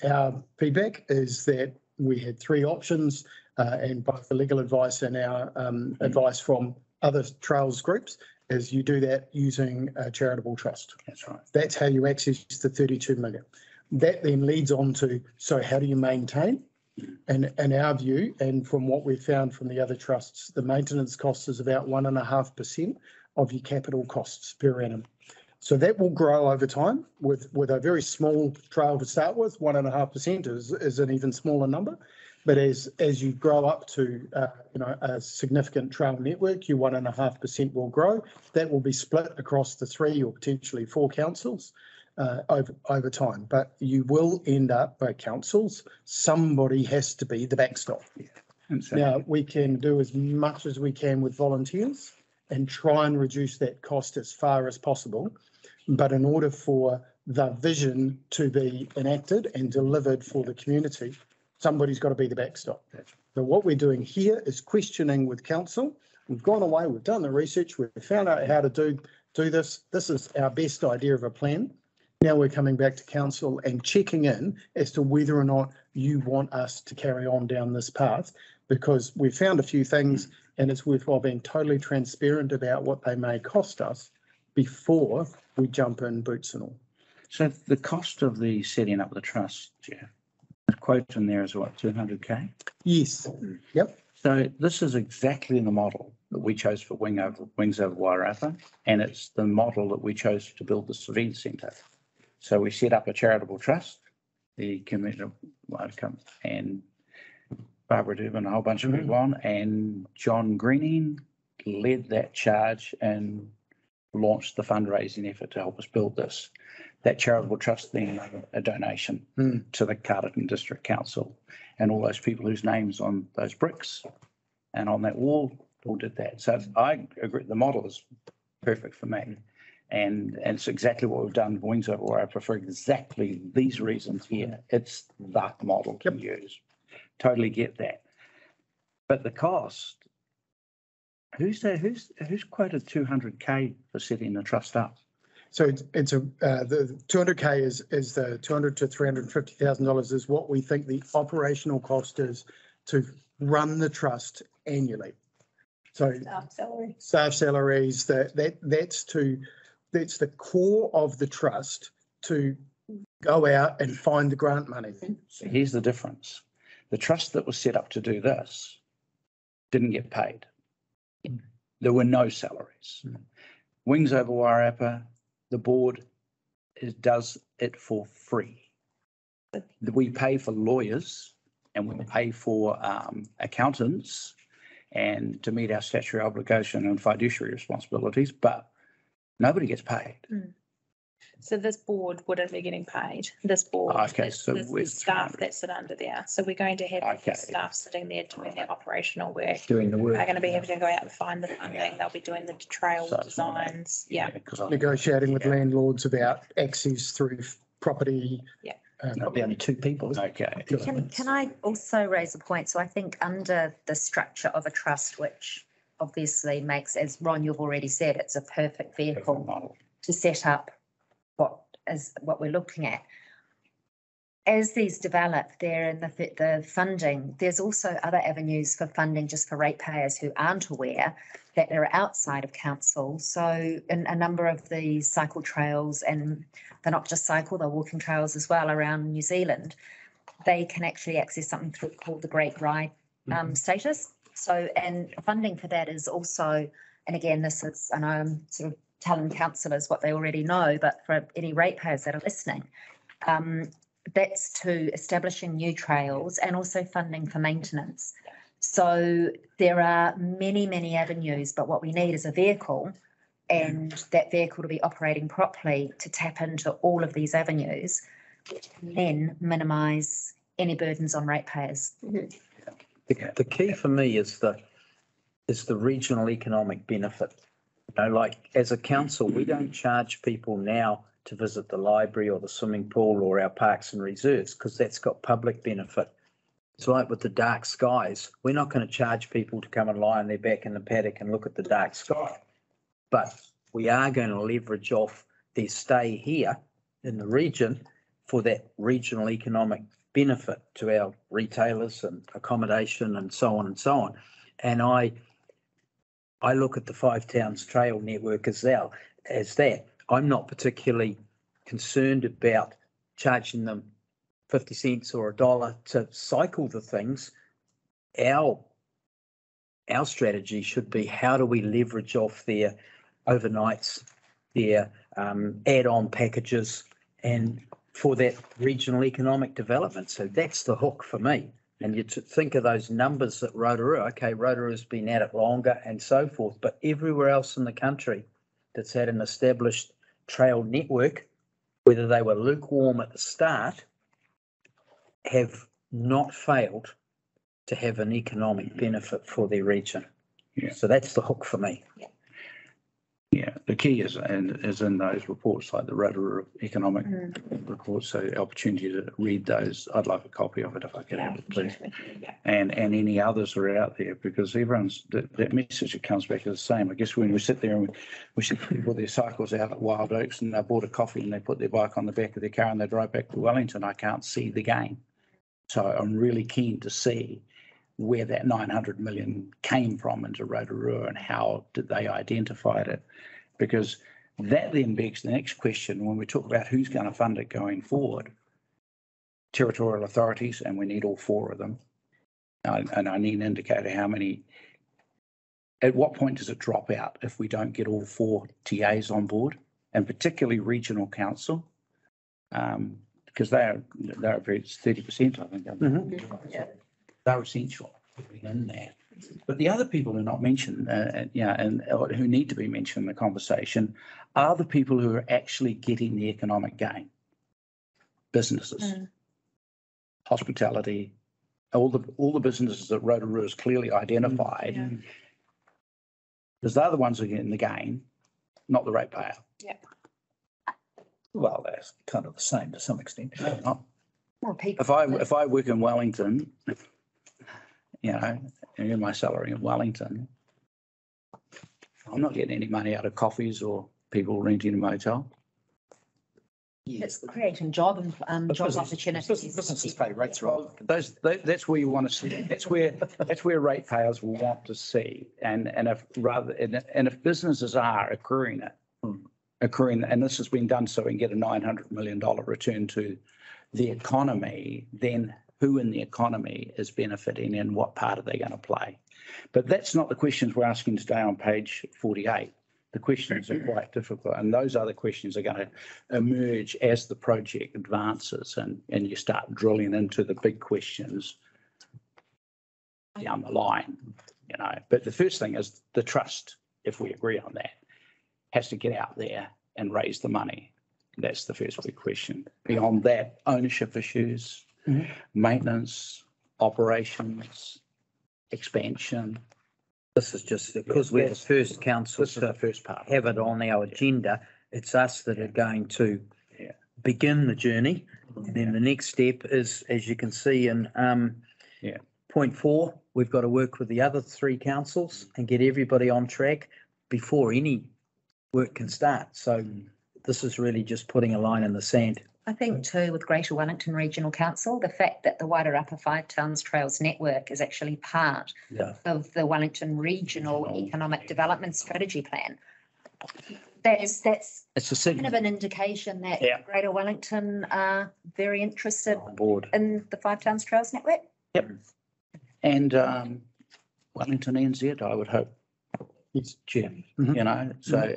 our feedback is that we had three options, and both the legal advice and our advice from other trails groups is you do that using a charitable trust. That's right. That's how you access the 32 million. That then leads on to, so how do you maintain? And in our view, and from what we've found from the other trusts, the maintenance cost is about 1.5% of your capital costs per annum. So that will grow over time with a very small trail to start with. 1.5% is an even smaller number. But as you grow up to a significant trail network, your 1.5% will grow. That will be split across the 3 or potentially 4 councils over time. But you will end up by councils. Somebody has to be the backstop. Yeah. Now, we can do as much as we can with volunteers and try and reduce that cost as far as possible. But in order for the vision to be enacted and delivered for the community, somebody's got to be the backstop. So what we're doing here is questioning with council. We've gone away, we've done the research, we've found out how to do this. This is our best idea of a plan. Now we're coming back to council and checking in as to whether or not you want us to carry on down this path, because we've found a few things and it's worthwhile being totally transparent about what they may cost us before we jump in boots and all. So the cost of the setting up the trust, Jeff, the quote in there is what, 200K? Yes. Yep. So this is exactly the model that we chose for Wings Over Wairarapa, and it's the model that we chose to build the Savine Centre. So we set up a charitable trust, the community and Barbara Durbin, a whole bunch of people on, and John Greening led that charge and launched the fundraising effort to help us build this. That charitable trust then made a donation to the Carterton District Council, and all those people whose names on those bricks and on that wall all did that. So I agree, the model is perfect for me. And it's exactly what we've done with Wings Over Wairarapa for exactly these reasons here. It's that model to use. Totally get that. But the cost, who's quoted 200K for setting the trust up? So the 200K is the $200,000 to $350,000 is what we think the operational cost is to run the trust annually. So staff salaries, that's the core of the trust to go out and find the grant money. So here's the difference. The trust that was set up to do this didn't get paid. There were no salaries. Wings Over Wairarapa, the board does it for free. We pay for lawyers and we pay for accountants and to meet our statutory obligation and fiduciary responsibilities, but nobody gets paid. So this board wouldn't be getting paid. This board, this the staff that sit under there. So we're going to have staff sitting there doing their operational work. Doing the work. They're going to be having to go out and find the funding. They'll be doing the trail designs. Negotiating with landlords about access through property. Yeah. There'll be only 2 people. Okay. Can I also raise a point? So I think under the structure of a trust, which obviously makes, as Ron, you've already said, it's a perfect vehicle to set up what we're looking at. As these develop, they're in the funding. There's also other avenues for funding just for ratepayers who aren't aware that they're outside of council. So in a number of the cycle trails, and they're not just cycle, they're walking trails as well around New Zealand, they can actually access something called the Great Ride status. So, and funding for that is also, and again, this is, and I'm sort of telling councillors what they already know, but for any ratepayers that are listening, that's to establishing new trails and also funding for maintenance. So there are many, many avenues, but what we need is a vehicle, and that vehicle to be operating properly to tap into all of these avenues, which can then minimise any burdens on ratepayers. The key for me is the regional economic benefit You know, like as a council, we don't charge people now to visit the library or the swimming pool or our parks and reserves because that's got public benefit. It's like with the dark skies. We're not going to charge people to come and lie on their back in the paddock and look at the dark sky. But we are going to leverage off their stay here in the region for that regional economic benefit to our retailers and accommodation and so on and so on. And I look at the Five Towns Trail Network as that. I'm not particularly concerned about charging them 50 cents or $1 to cycle the things. Our strategy should be, how do we leverage off their overnights, their add-on packages, and for that regional economic development. So that's the hook for me. And you think of those numbers at Rotorua. Okay, Rotorua's been at it longer and so forth, but everywhere else in the country that's had an established trail network, whether they were lukewarm at the start, have not failed to have an economic benefit for their region. Yeah. So that's the hook for me. Yeah, the key is in those reports, like the Rotorua economic report. So the opportunity to read those. I'd like a copy of it if I could have it, please. And any others are out there, because everyone's that message that comes back is the same. I guess when we sit there and we see people with their cycles out at Wild Oaks and they bought a coffee and they put their bike on the back of their car and they drive back to Wellington, I can't see the game. So I'm really keen to see where that 900 million came from into Rotorua and how did they identify it, because that then begs the next question when we talk about who's going to fund it going forward. Territorial authorities, and we need all four of them. And I need an indicator how many, at what point does it drop out if we don't get all four TAs on board, and particularly regional council, because they're very 30%, I think. Yeah. They're essential in that. But the other people who are not mentioned, and who need to be mentioned in the conversation, are the people who are actually getting the economic gain. Businesses, hospitality, all the businesses that Rotorua has clearly identified, because they're the ones who are getting the gain, not the ratepayer. Yeah. Well, that's kind of the same to some extent. Not. More people. If I work in Wellington, and get my salary in Wellington, I'm not getting any money out of coffees or people renting a motel. It's creating job opportunities. Businesses pay rates, right? That's where you want to see. That's where ratepayers will want to see. And if businesses are accruing, and this has been done so we can get a $900 million return to the economy, then who in the economy is benefiting and what part are they going to play? But that's not the questions we're asking today on page 48. The questions are quite difficult, and those other questions are going to emerge as the project advances and you start drilling into the big questions down the line, But the first thing is the trust, if we agree on that, has to get out there and raise the money. That's the first big question. Beyond that, ownership issues, maintenance, operations, expansion. This is just because we're the first council to have it on our agenda. It's us that are going to begin the journey. And then the next step is, as you can see in point 4, we've got to work with the other 3 councils and get everybody on track before any work can start. So this is really just putting a line in the sand. I think too, with Greater Wellington Regional Council, the fact that the Wairarapa Five Towns Trails Network is actually part of the Wellington Regional Economic Development Strategy Plan. That's it's a kind of an indication that Greater Wellington are very interested in the Five Towns Trails Network. Yep. And Wellington NZ, I would hope. It's Jim, so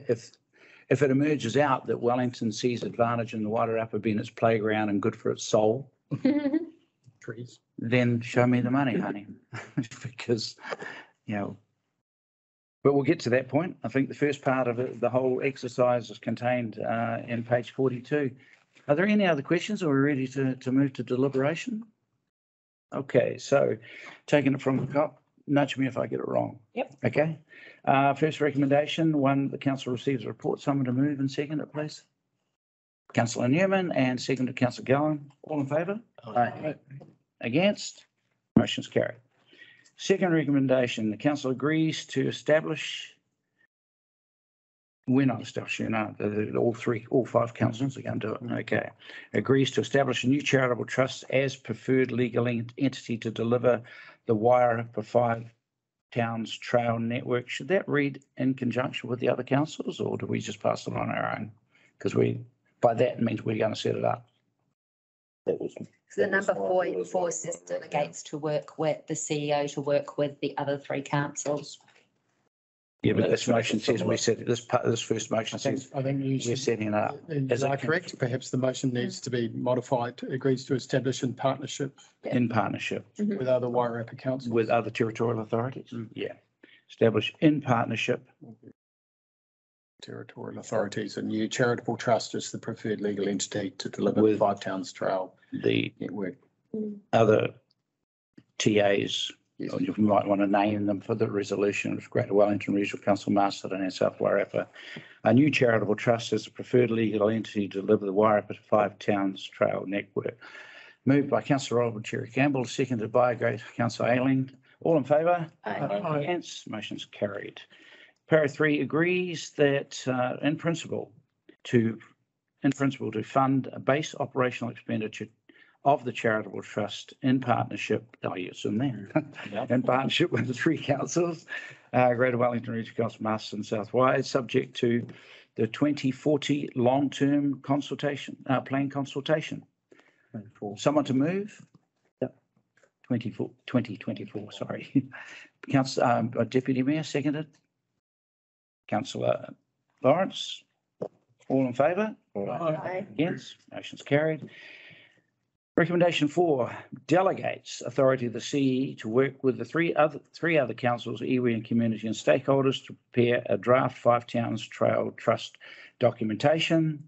if it emerges out that Wellington sees advantage in the Wairarapa being its playground and good for its soul, trees, then show me the money, honey, because, but we'll get to that point. I think the first part of it, the whole exercise is contained in page 42. Are there any other questions, or are we ready to move to deliberation? Okay, so taking it from the top, nudge me if I get it wrong. Yep. Okay. First recommendation, one, the council receives a report. Someone to move and second it, please. Councillor Newman and seconded Councillor Gallen. All in favour? Aye. Against? Motion's carried. Second recommendation, the council agrees to establish. We're not establishing, no, all five councils are going to do it. Okay. Agrees to establish a new charitable trust as preferred legal entity to deliver the Wairarapa 5 Towns Trail Network. Should that read in conjunction with the other councils, or do we just pass it on our own? Because by that means we're going to set it up. That was. So the number four says delegates to work with the CEO to work with the other three councils. Yeah, but this motion says we set this first motion says I think you we're should. setting it up. Is that correct? Perhaps the motion needs to be modified, agrees to establish in partnership In partnership with other Wairarapa councils. with other territorial authorities. Yeah. Establish in partnership. Territorial authorities, a new charitable trust is the preferred legal entity to deliver With- the 5 Towns Trail The Network. other TAs, Yes. or you might want to name them for the resolution of Greater Wellington Regional Council, Masterton and South Wairarapa. A new charitable trust is the preferred legal entity to deliver the Wairarapa 5 Towns Trail Network. Moved by Councillor Robert Cherry Campbell, seconded by Councillor Ayling. All in favour? Aye. Against? Motion's carried. Para 3 agrees that in principle to fund a base operational expenditure of the charitable trust in partnership, it's in there, in partnership with the three councils, Greater Wellington Regional Council, Masterton, South Wales, subject to the 2040 long-term consultation, plan consultation. Someone to move? Yep. 2024, sorry. Council, Deputy Mayor, seconded. Councillor Lawrence, all in favour? Aye. Against? Motion's carried. Recommendation 4, delegates authority of the CE to work with the three other councils, iwi and community and stakeholders to prepare a draft 5 Towns Trail Trust documentation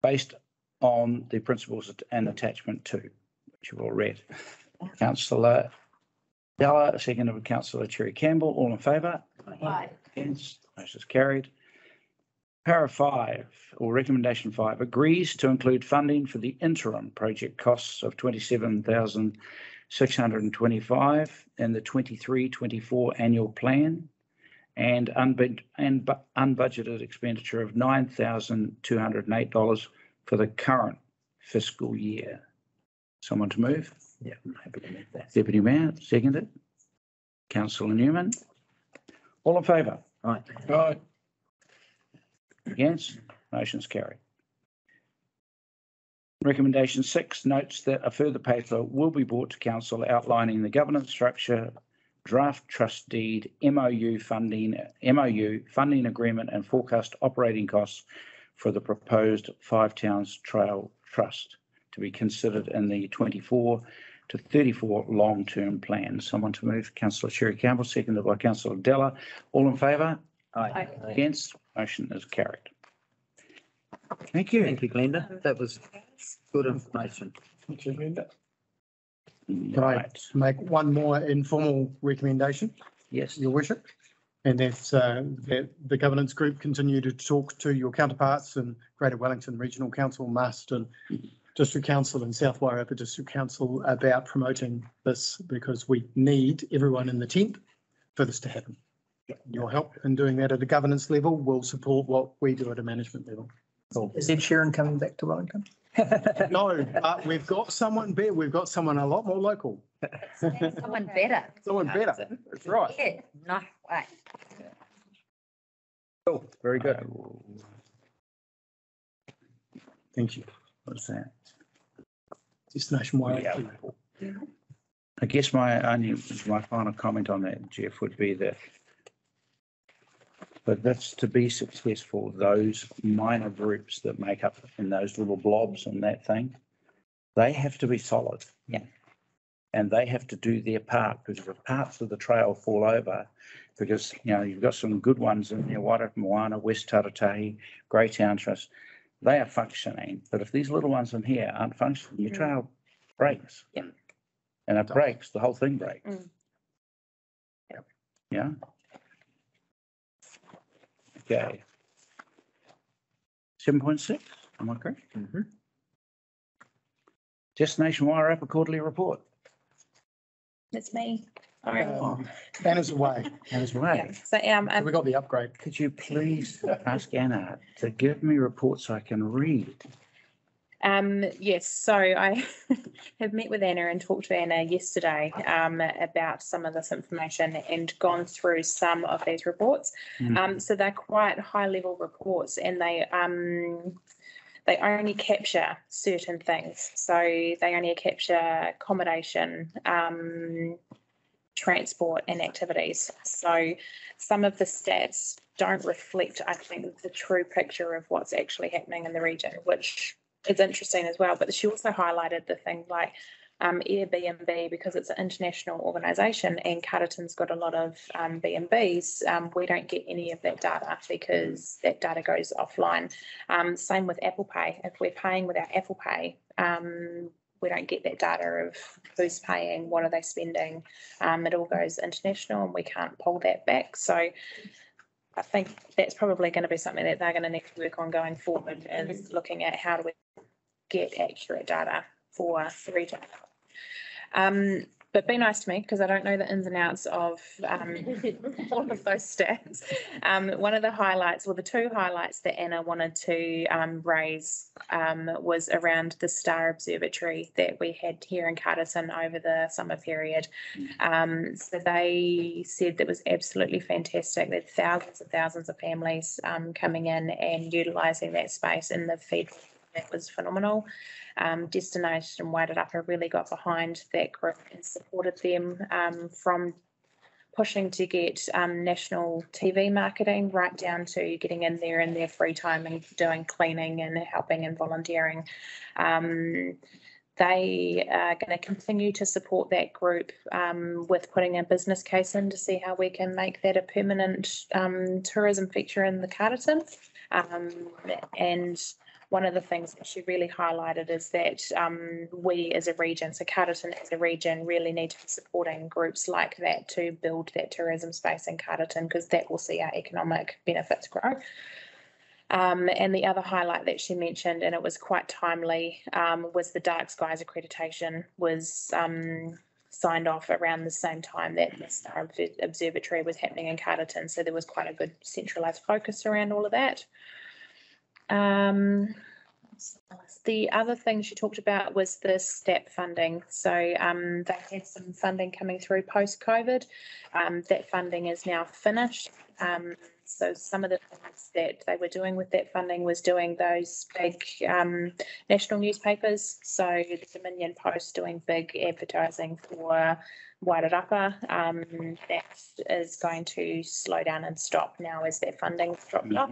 based on the principles and attachment 2, which you've all read. Councillor Della, second of Councillor Cherry Campbell, all in favour? Aye. Against? Motion is carried. Para 5, or recommendation 5, agrees to include funding for the interim project costs of 27,625 in the 23-24 annual plan and unbudgeted expenditure of $9,208 for the current fiscal year. Someone to move? Yeah, I'm happy to make that. Deputy Mayor, seconded. Councillor Newman. All in favour? Aye. Aye. Against? Motion's carried. Recommendation 6 notes that a further paper will be brought to council outlining the governance structure, draft trust deed, MOU funding agreement and forecast operating costs for the proposed 5 Towns Trail Trust to be considered in the 24 to 34 long-term plan. Someone to move? Councillor Cherry Campbell, seconded by Councillor Della. All in favour? Aye. Against? Motion is carried. Thank you. Thank you, Glenda. That was good information. Thank you, Linda. Can I Right. make one more informal recommendation, Yes. Your Worship? And that's that the governance group continue to talk to your counterparts in Greater Wellington Regional Council, Masterton District Council and South Wairarapa District Council about promoting this, because we need everyone in the tent for this to happen. Your help in doing that at a governance level will support what we do at a management level. Is Ed Sheeran coming back to Wellington? No, but we've got someone better. We've got someone a lot more local. Someone better. Someone better. That's right. Yeah, no way. Cool, very good. Thank you. What's that? Destination Wairarapa. Yeah. I guess my final comment on that, Jeff, would be that but that's to be successful, those minor groups that make up in those little blobs and that thing, they have to be solid. Yeah. And they have to do their part, because if parts of the trail fall over, because, you know, you've got some good ones in there, Wairarapa Moana, West Taratahi, Greytown Trust, they are functioning. But if these little ones in here aren't functioning, your trail breaks. Yeah. And it breaks, the whole thing breaks. Mm. Yeah. Okay. 7.6, am I correct? Destination Wairarapa quarterly report. It's me. Anna's away. Anna's away. So, So we got the upgrade. Could you please ask Anna to give me reports I can read? Yes, so I have met with Anna and talked to Anna yesterday about some of this information and gone through some of these reports. So they're quite high level reports, and they only capture certain things. So they only capture accommodation, transport and activities. So some of the stats don't reflect, I think, the true picture of what's actually happening in the region, which is interesting as well. But she also highlighted the thing like Airbnb, because it's an international organisation and Carterton's got a lot of B&Bs, we don't get any of that data because that data goes offline. Same with Apple Pay. If we're paying with our Apple Pay, we don't get that data of who's paying, what are they spending. It all goes international and we can't pull that back. So I think that's probably going to be something that they're going to need to work on going forward, is looking at how do we get accurate data for the region. But be nice to me because I don't know the ins and outs of all of those stats. One of the highlights, well, the two highlights that Anna wanted to raise was around the Star Observatory that we had here in Carterton over the summer period. So they said that was absolutely fantastic. There were thousands of families coming in and utilising that space, and the feedback that was phenomenal. Destination Wairarapa really got behind that group and supported them from pushing to get national TV marketing right down to getting in there in their free time and doing cleaning and helping and volunteering. They are going to continue to support that group with putting a business case in to see how we can make that a permanent tourism feature in the Carterton. And one of the things that she really highlighted is that we as a region, so Carterton as a region, really need to be supporting groups like that to build that tourism space in Carterton, because that will see our economic benefits grow. And the other highlight that she mentioned, and it was quite timely, was the Dark Skies accreditation was signed off around the same time that the Star Observatory was happening in Carterton. So there was quite a good centralised focus around all of that. The other thing she talked about was the STEP funding. So they had some funding coming through post-COVID. That funding is now finished. So some of the things that they were doing with that funding was doing those big national newspapers. So the Dominion Post doing big advertising for Wairarapa. That is going to slow down and stop now as their funding's dropped off.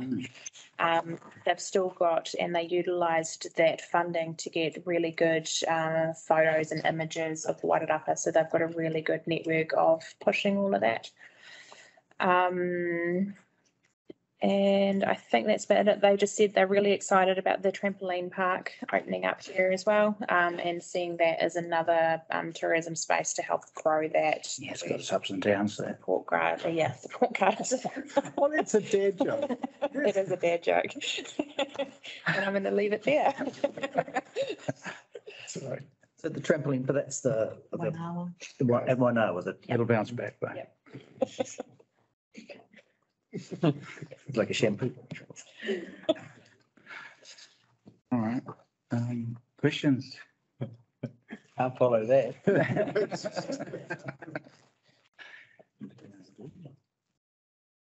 They've still got, and they utilised that funding to get really good photos and images of Wairarapa. So they've got a really good network of pushing all of that. And I think that's about it. They just said they're really excited about the trampoline park opening up here as well, and seeing that as another tourism space to help grow that. Yeah, it's got its ups and downs there. Port Garden, yeah, the Port Garden. Well, it's a dad joke. It is a dad joke. And I'm going to leave it there. Sorry. So the trampoline, but that's the one hour, was it? It'll bounce back, but. Yep. It's like a shampoo. All right. Questions? Can't follow that.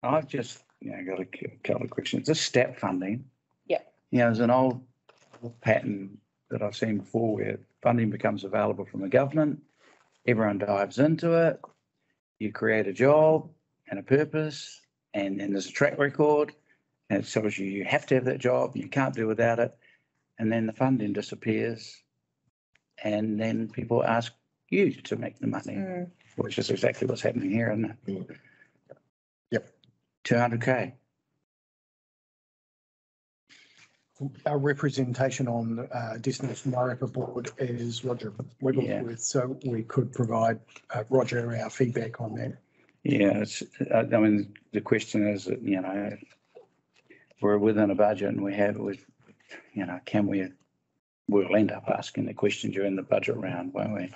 I've just got a couple of questions. This STEP funding. Yeah. There's an old pattern that I've seen before where funding becomes available from the government. Everyone dives into it. You create a job and a purpose. And then there's a track record, and it tells you you have to have that job, you can't do without it, and then the funding disappears, and then people ask you to make the money, which is exactly what's happening here, isn't it? Yep. 200K. Our representation on the Destination Wairarapa board is Roger Wigglesworth, so we could provide Roger our feedback on that. Yeah, it's, I mean, the question is, we're within a budget and we'll end up asking the question during the budget round, won't we?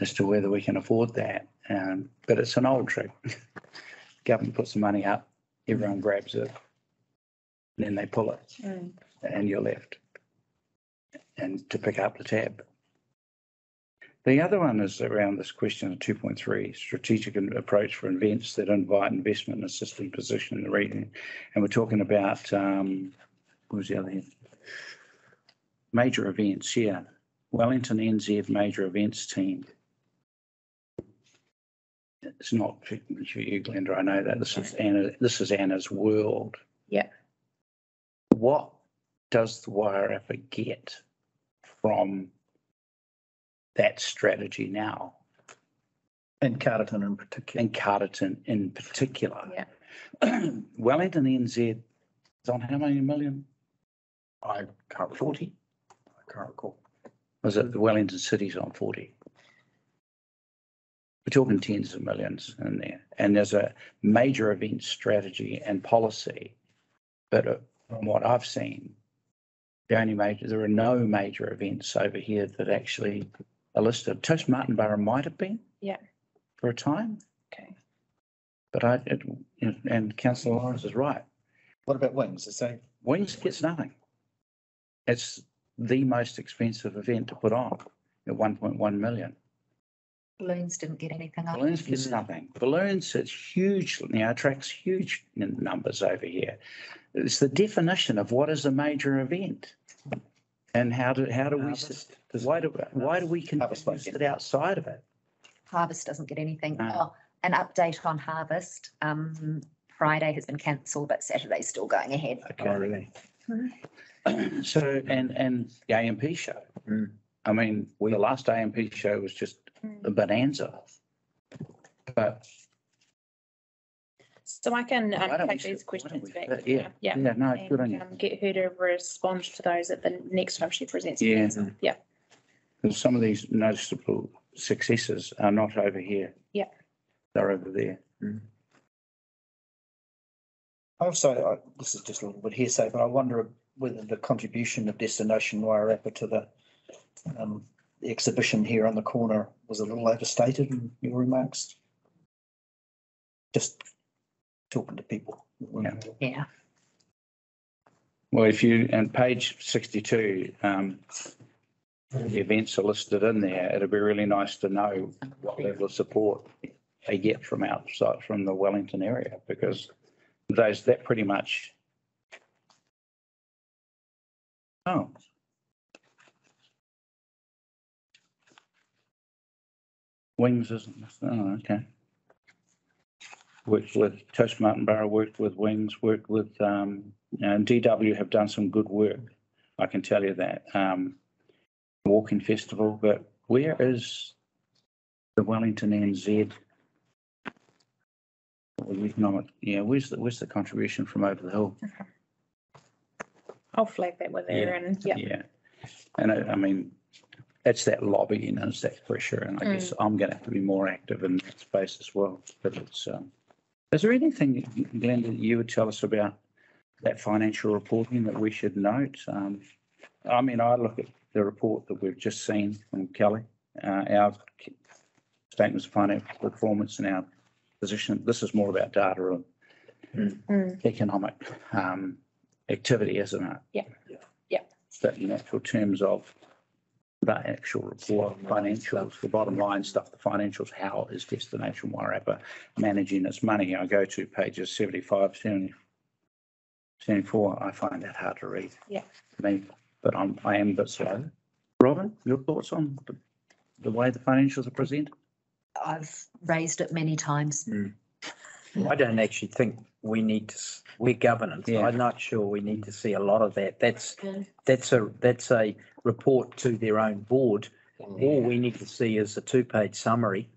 As to whether we can afford that. But it's an old trick. Government puts the money up, everyone grabs it, then they pull it and you're left. And to pick up the tab. The other one is around this question of 2.3, strategic approach for events that invite investment and assistant position in the region. And we're talking about, what was the other thing? Major events, yeah. Wellington NZ major events team. It's not for you, Glenda, I know that. This is Anna's world. Yeah. What does the Wairarapa get from that strategy now? And Carterton in particular. Yeah. Wellington NZ is on how many million? I can't 40? I can't recall. Was it the Wellington City's on 40? We're talking tens of millions in there. And there's a major event strategy and policy. But from what I've seen, there are no major events over here that actually are listed. Toast Martinborough might have been. Yeah. For a time. Okay. But and Councillor Lawrence is right. What about Wings? Wings gets nothing. It's the most expensive event to put on at 1.1 million. Balloons didn't get anything up. Balloons gets nothing. Balloons, it's huge, attracts huge numbers over here. It's the definition of what is a major event. And how do we, why do we confuse it outside of it? Harvest doesn't get anything. No. Oh, an update on Harvest. Friday has been cancelled, but Saturday's still going ahead. Okay. Oh, really? So, and the AMP show. I mean, the last AMP show was just a bonanza. But So I can Why don't take we- these why don't questions we- back. yeah, no, good on you. Get her to respond to those at the next time she presents. the Yeah. answer. Yeah. Because some of these noticeable successes are not over here. Yeah. They're over there. Also, this is just a little bit hearsay, but I wonder whether the contribution of Destination Wairarapa to the exhibition here on the corner was a little overstated in your remarks. Just talking to people. Yeah. Yeah. Well, and page 62, the events are listed in there. It'd be really nice to know what level of support they get from outside, from the Wellington area, because that pretty much. Oh. Wings isn't, okay. Worked with Toast Martinborough, worked with Wings, worked with, DW have done some good work. I can tell you that. Walking Festival, but where is the Wellington NZ? Economic, where's the contribution from over the hill? I'll flag that with her and Yeah. And I mean, it's that lobbying and it's that pressure, and I guess I'm going to have to be more active in that space as well. But it's, is there anything, Glenda, that you would tell us about that financial reporting that we should note? I mean, I look at the report that we've just seen from Kelly, our statements of financial performance and our position. This is more about data and economic activity, isn't it? Yeah. Yeah. But in actual terms of the actual report, financials, the bottom line stuff, the financials, how is Destination Wairarapa managing its money? I go to pages 75, 70, 74. I find that hard to read. Yeah. But I am a bit slow. Robin, your thoughts on the way the financials are presented? I've raised it many times. I don't actually think we need to, we're governance. Yeah. I'm not sure we need to see a lot of that. That's a report to their own board. All we need to see is a 2-page summary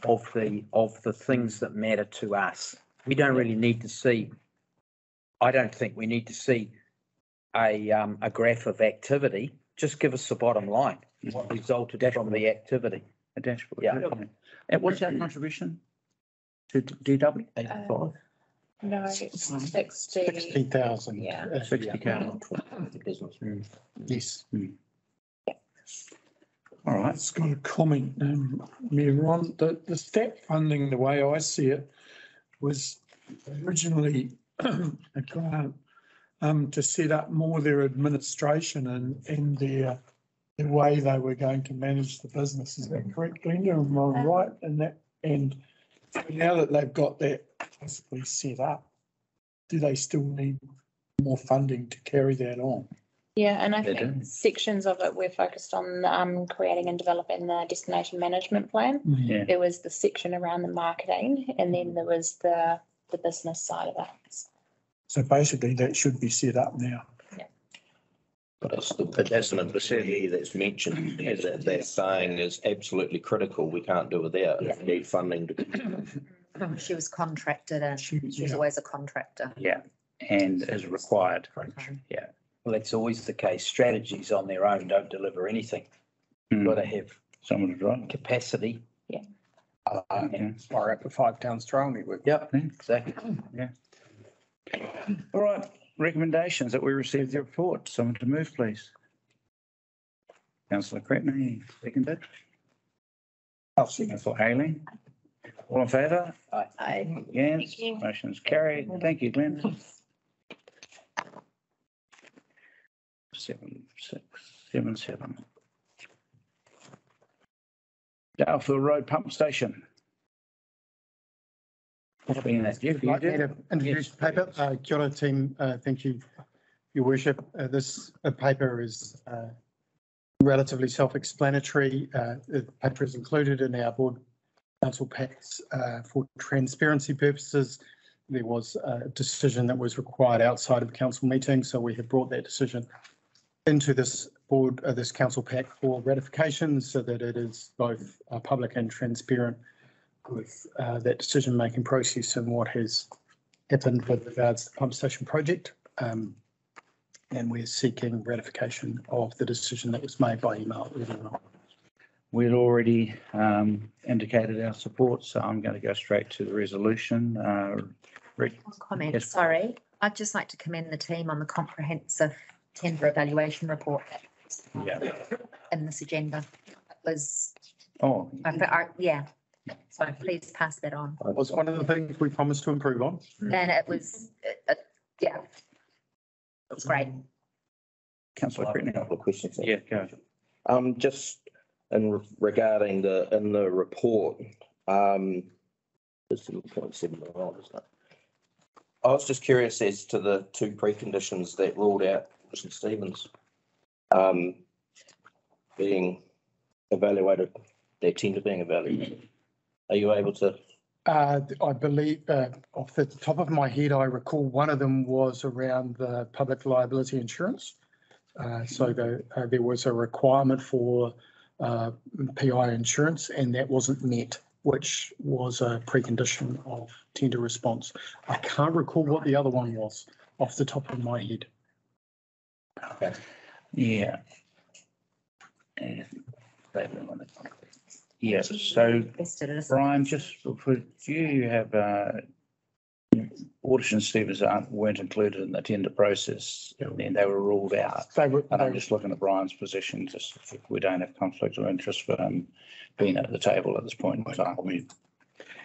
of the things that matter to us. We don't really need to see, I don't think we need to see a graph of activity. Just give us the bottom line, what resulted from the activity. A dashboard. Yeah. And what's our contribution to DW? 85. No, it's 60. 60,000. Yeah. 60K. Business. Yes. All right. It's got a comment, Mayor Ron, the STEP funding, the way I see it, was originally a grant to set up more their administration and their the way they were going to manage the business. Is that correct, Glenda? Am I right in that? And now that they've got that basically set up, do they still need more funding to carry that on? Yeah, and I They think do. sections of it we're focused on creating and developing the destination management plan. Yeah. There was the section around the marketing, and then there was the business side of it. So basically that should be set up now. But that's an employee that's mentioned there that they're saying is absolutely critical. We can't do without. We need funding to. She was contracted and she was always a contractor. Yeah, and is required. Yeah. Well, that's always the case. Strategies on their own don't deliver anything. You've got to have someone to drive capacity. Yeah. Or up to 5 towns trial network. Yep, exactly. Yeah. All right, recommendations that we received the report. Someone to move, please. Councillor Cretney, seconded. I'll second. For Aileen. All in favour? Aye. Yes, Thank you. motion's carried. Thank you, Glenn. 7677. Dalefield Road Pump Station. What's been that, Jeff? You Like me did? to introduce the paper. Kia ora team, thank you, your worship. This paper is relatively self-explanatory. The paper is included in our board council packs for transparency purposes. There was a decision that was required outside of a council meeting, so we have brought that decision into this board, this council pack for ratification so that it is both public and transparent with that decision-making process and what has happened with regards to the pump station project. And we're seeking ratification of the decision that was made by email earlier on. We'd already indicated our support, so I'm going to go straight to the resolution. Rick? One comment, Yes. sorry. I'd just like to commend the team on the comprehensive tender evaluation report Yeah. in this agenda. It was, Oh, yeah, so please pass that on. It was one of the things we promised to improve on. And it was, yeah, it was great. Councillor I have a Cretney. couple of questions. Yeah, go. Just regarding in the report, it's 7.7, isn't it? I was just curious as to the two preconditions that ruled out Mr. Stevens being evaluated, their tender being evaluated. Are you able to? I believe, off the top of my head, I recall one of them was around the public liability insurance. So there was a requirement for PI insurance and that wasn't met, which was a precondition of tender response. I can't recall what the other one was off the top of my head. Okay. Yeah. Yes, so Brian, just for you have Waterton Stevens weren't included in the tender process, and then they were ruled out. And I'm just looking at Brian's position, just if we don't have conflict of interest for him being at the table at this point in time.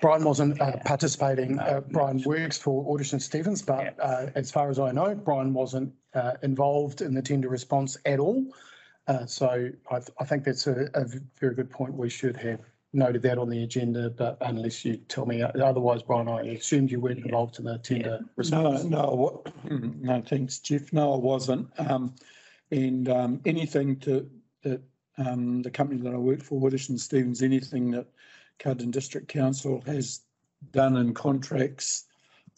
Brian wasn't participating. Brian works for Waterton Stevens, but as far as I know, Brian wasn't involved in the tender response at all. So I think that's a very good point. We should have noted that on the agenda, but unless you tell me otherwise, Brian, I assumed you weren't involved in the tender response. No, thanks, Jeff. No, I wasn't. And anything that the company that I work for, Waterton Stevens, anything that Carlton District Council has done in contracts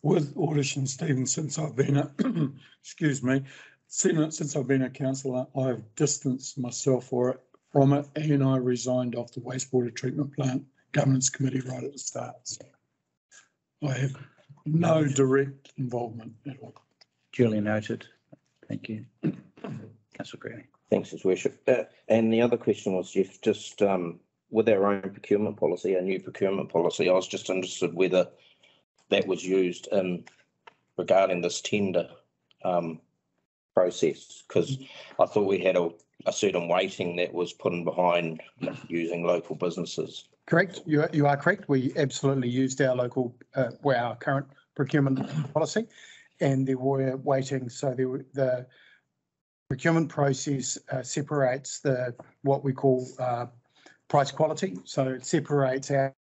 with Waterton Stevens since I've been excuse me, since I've been a councillor, I've distanced myself from it and I resigned off the wastewater treatment plant governance committee right at the start. So I have no direct involvement at all. Duly noted. Thank you. Councillor Greene. Thanks, His Worship. And the other question was, Jeff, just with our own procurement policy, our new procurement policy, I was just interested whether that was used in regarding this tender process? Because I thought we had a certain weighting that was put in behind using local businesses. Correct, you are correct. We absolutely used our local, our current procurement policy, and there were weightings. So the procurement process separates what we call price quality. So it separates out.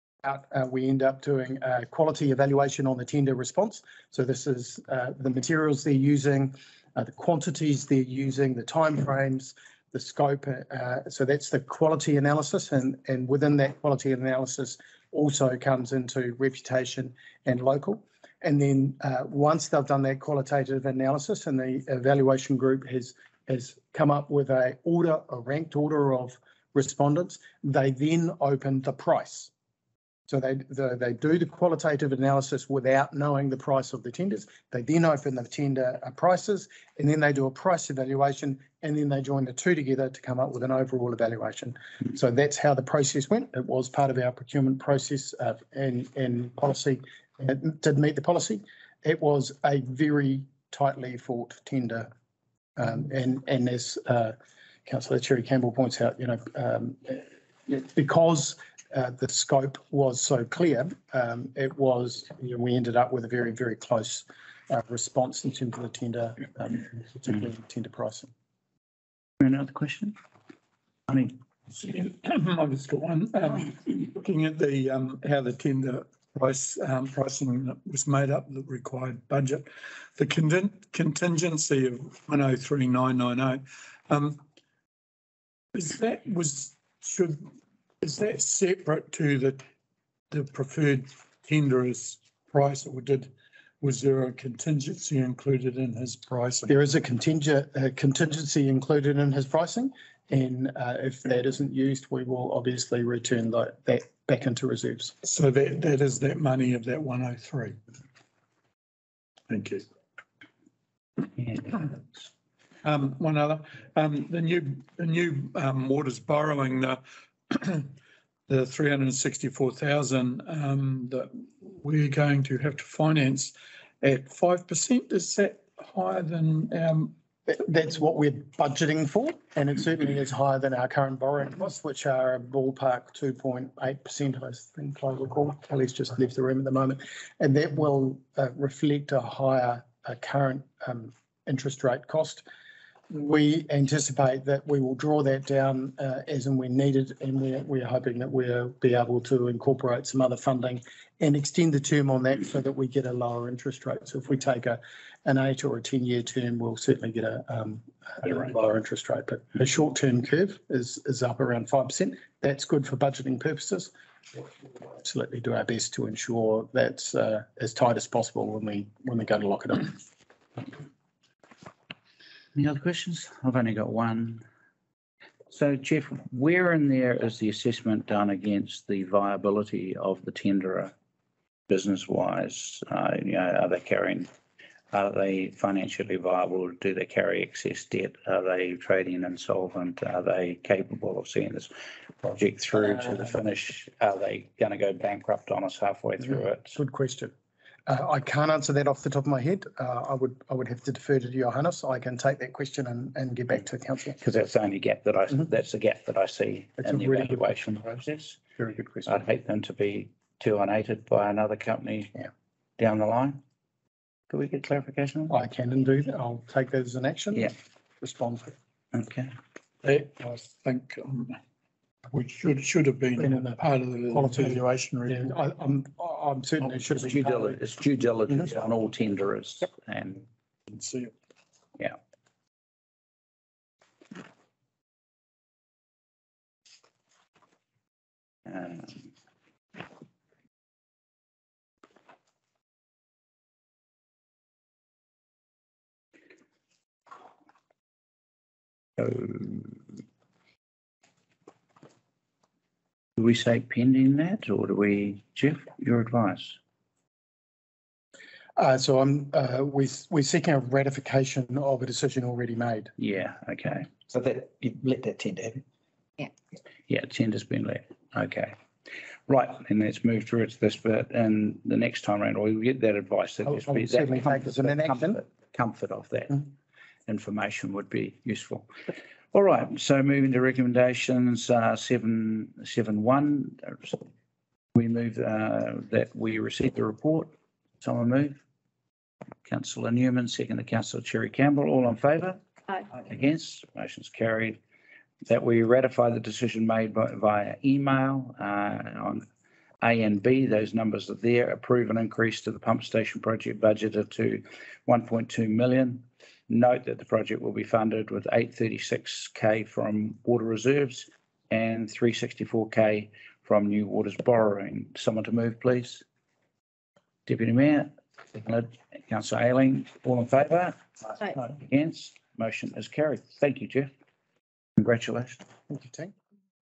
We end up doing a quality evaluation on the tender response. So this is the materials they're using, the quantities they're using, the timeframes, the scope. So that's the quality analysis, and within that quality analysis also comes into reputation and local. And then once they've done that qualitative analysis and the evaluation group has come up with a ranked order of respondents, they then open the price. So they do the qualitative analysis without knowing the price of the tenders. They then open the tender prices, and then they do a price evaluation, and then they join the two together to come up with an overall evaluation. So that's how the process went. It was part of our procurement process and policy. It did meet the policy. It was a very tightly fought tender, and as Councillor Cherry Campbell points out, because the scope was so clear, it was, we ended up with a very, very close response in terms of the tender, particularly tender pricing. Another question? I mean, I've just got one. Looking at the how the tender pricing that was made up, the required budget, the contingency of 103,998. Is that separate to the preferred tenderer's price, or was there a contingency included in his pricing? There is a contingency included in his pricing, and if that isn't used, we will obviously return that back into reserves. So that is that money of that 103. Thank you. One other, the new Waters borrowing, the 364,000 that we're going to have to finance at 5%. Is that higher than That's what we're budgeting for, and it certainly is higher than our current borrowing costs, which are a ballpark 2.8%. I think I recall. Kelly's just left the room at the moment, and that will reflect a higher current interest rate cost. We anticipate that we will draw that down as and when needed, and we're hoping that we'll be able to incorporate some other funding and extend the term on that so that we get a lower interest rate. So if we take an 8 or a 10-year term, we'll certainly get a lower interest rate. But the short-term curve is up around 5%. That's good for budgeting purposes. We'll absolutely do our best to ensure that's as tight as possible when we go to lock it up. Any other questions? I've only got one. So, Jeff, where in there is the assessment done against the viability of the tenderer business-wise? Are they financially viable? Do they carry excess debt? Are they trading insolvent? Are they capable of seeing this project through to the finish? Are they going to go bankrupt on us halfway through it? Good question. I can't answer that off the top of my head. I would have to defer to Johannes. I can take that question and get back to council. Because that's the only gap that that's the gap that I see in the evaluation process. Very good question. I'd hate them to be too unaided by another company down the line. Could we get clarification on that? I can do that. I'll take that as an action. Yeah. Respond. Okay. I think we should have been part of the evaluation review. Yeah, I'm certainly should have been. It's due diligence on all tenderers and see it. Yeah. Do we say pending that, or do we, Jeff, your advice? So we're seeking a ratification of a decision already made. Yeah, okay. So that you let that tender happen. Yeah. Yeah, tender's been let. Okay. Right, and let's move through to this bit, and the next time around, we get that advice. That just be certainly that take this in an action. comfort of that information would be useful. All right, so moving to recommendations, 7.1. We move that we receive the report. Someone move. Councillor Newman, second to Councillor Cherry Campbell. All in favour? Aye. Against? Motion's carried. That we ratify the decision made via email on A and B. Those numbers are there. Approve an increase to the pump station project budgeted to 1.2 million. Note that the project will be funded with 836K from water reserves and 364K from New Waters borrowing. Someone to move, please. Deputy Mayor, seconded. Councillor Ayling, all in favour? Aye. Against? Motion is carried. Thank you, Jeff. Congratulations. Thank you, team.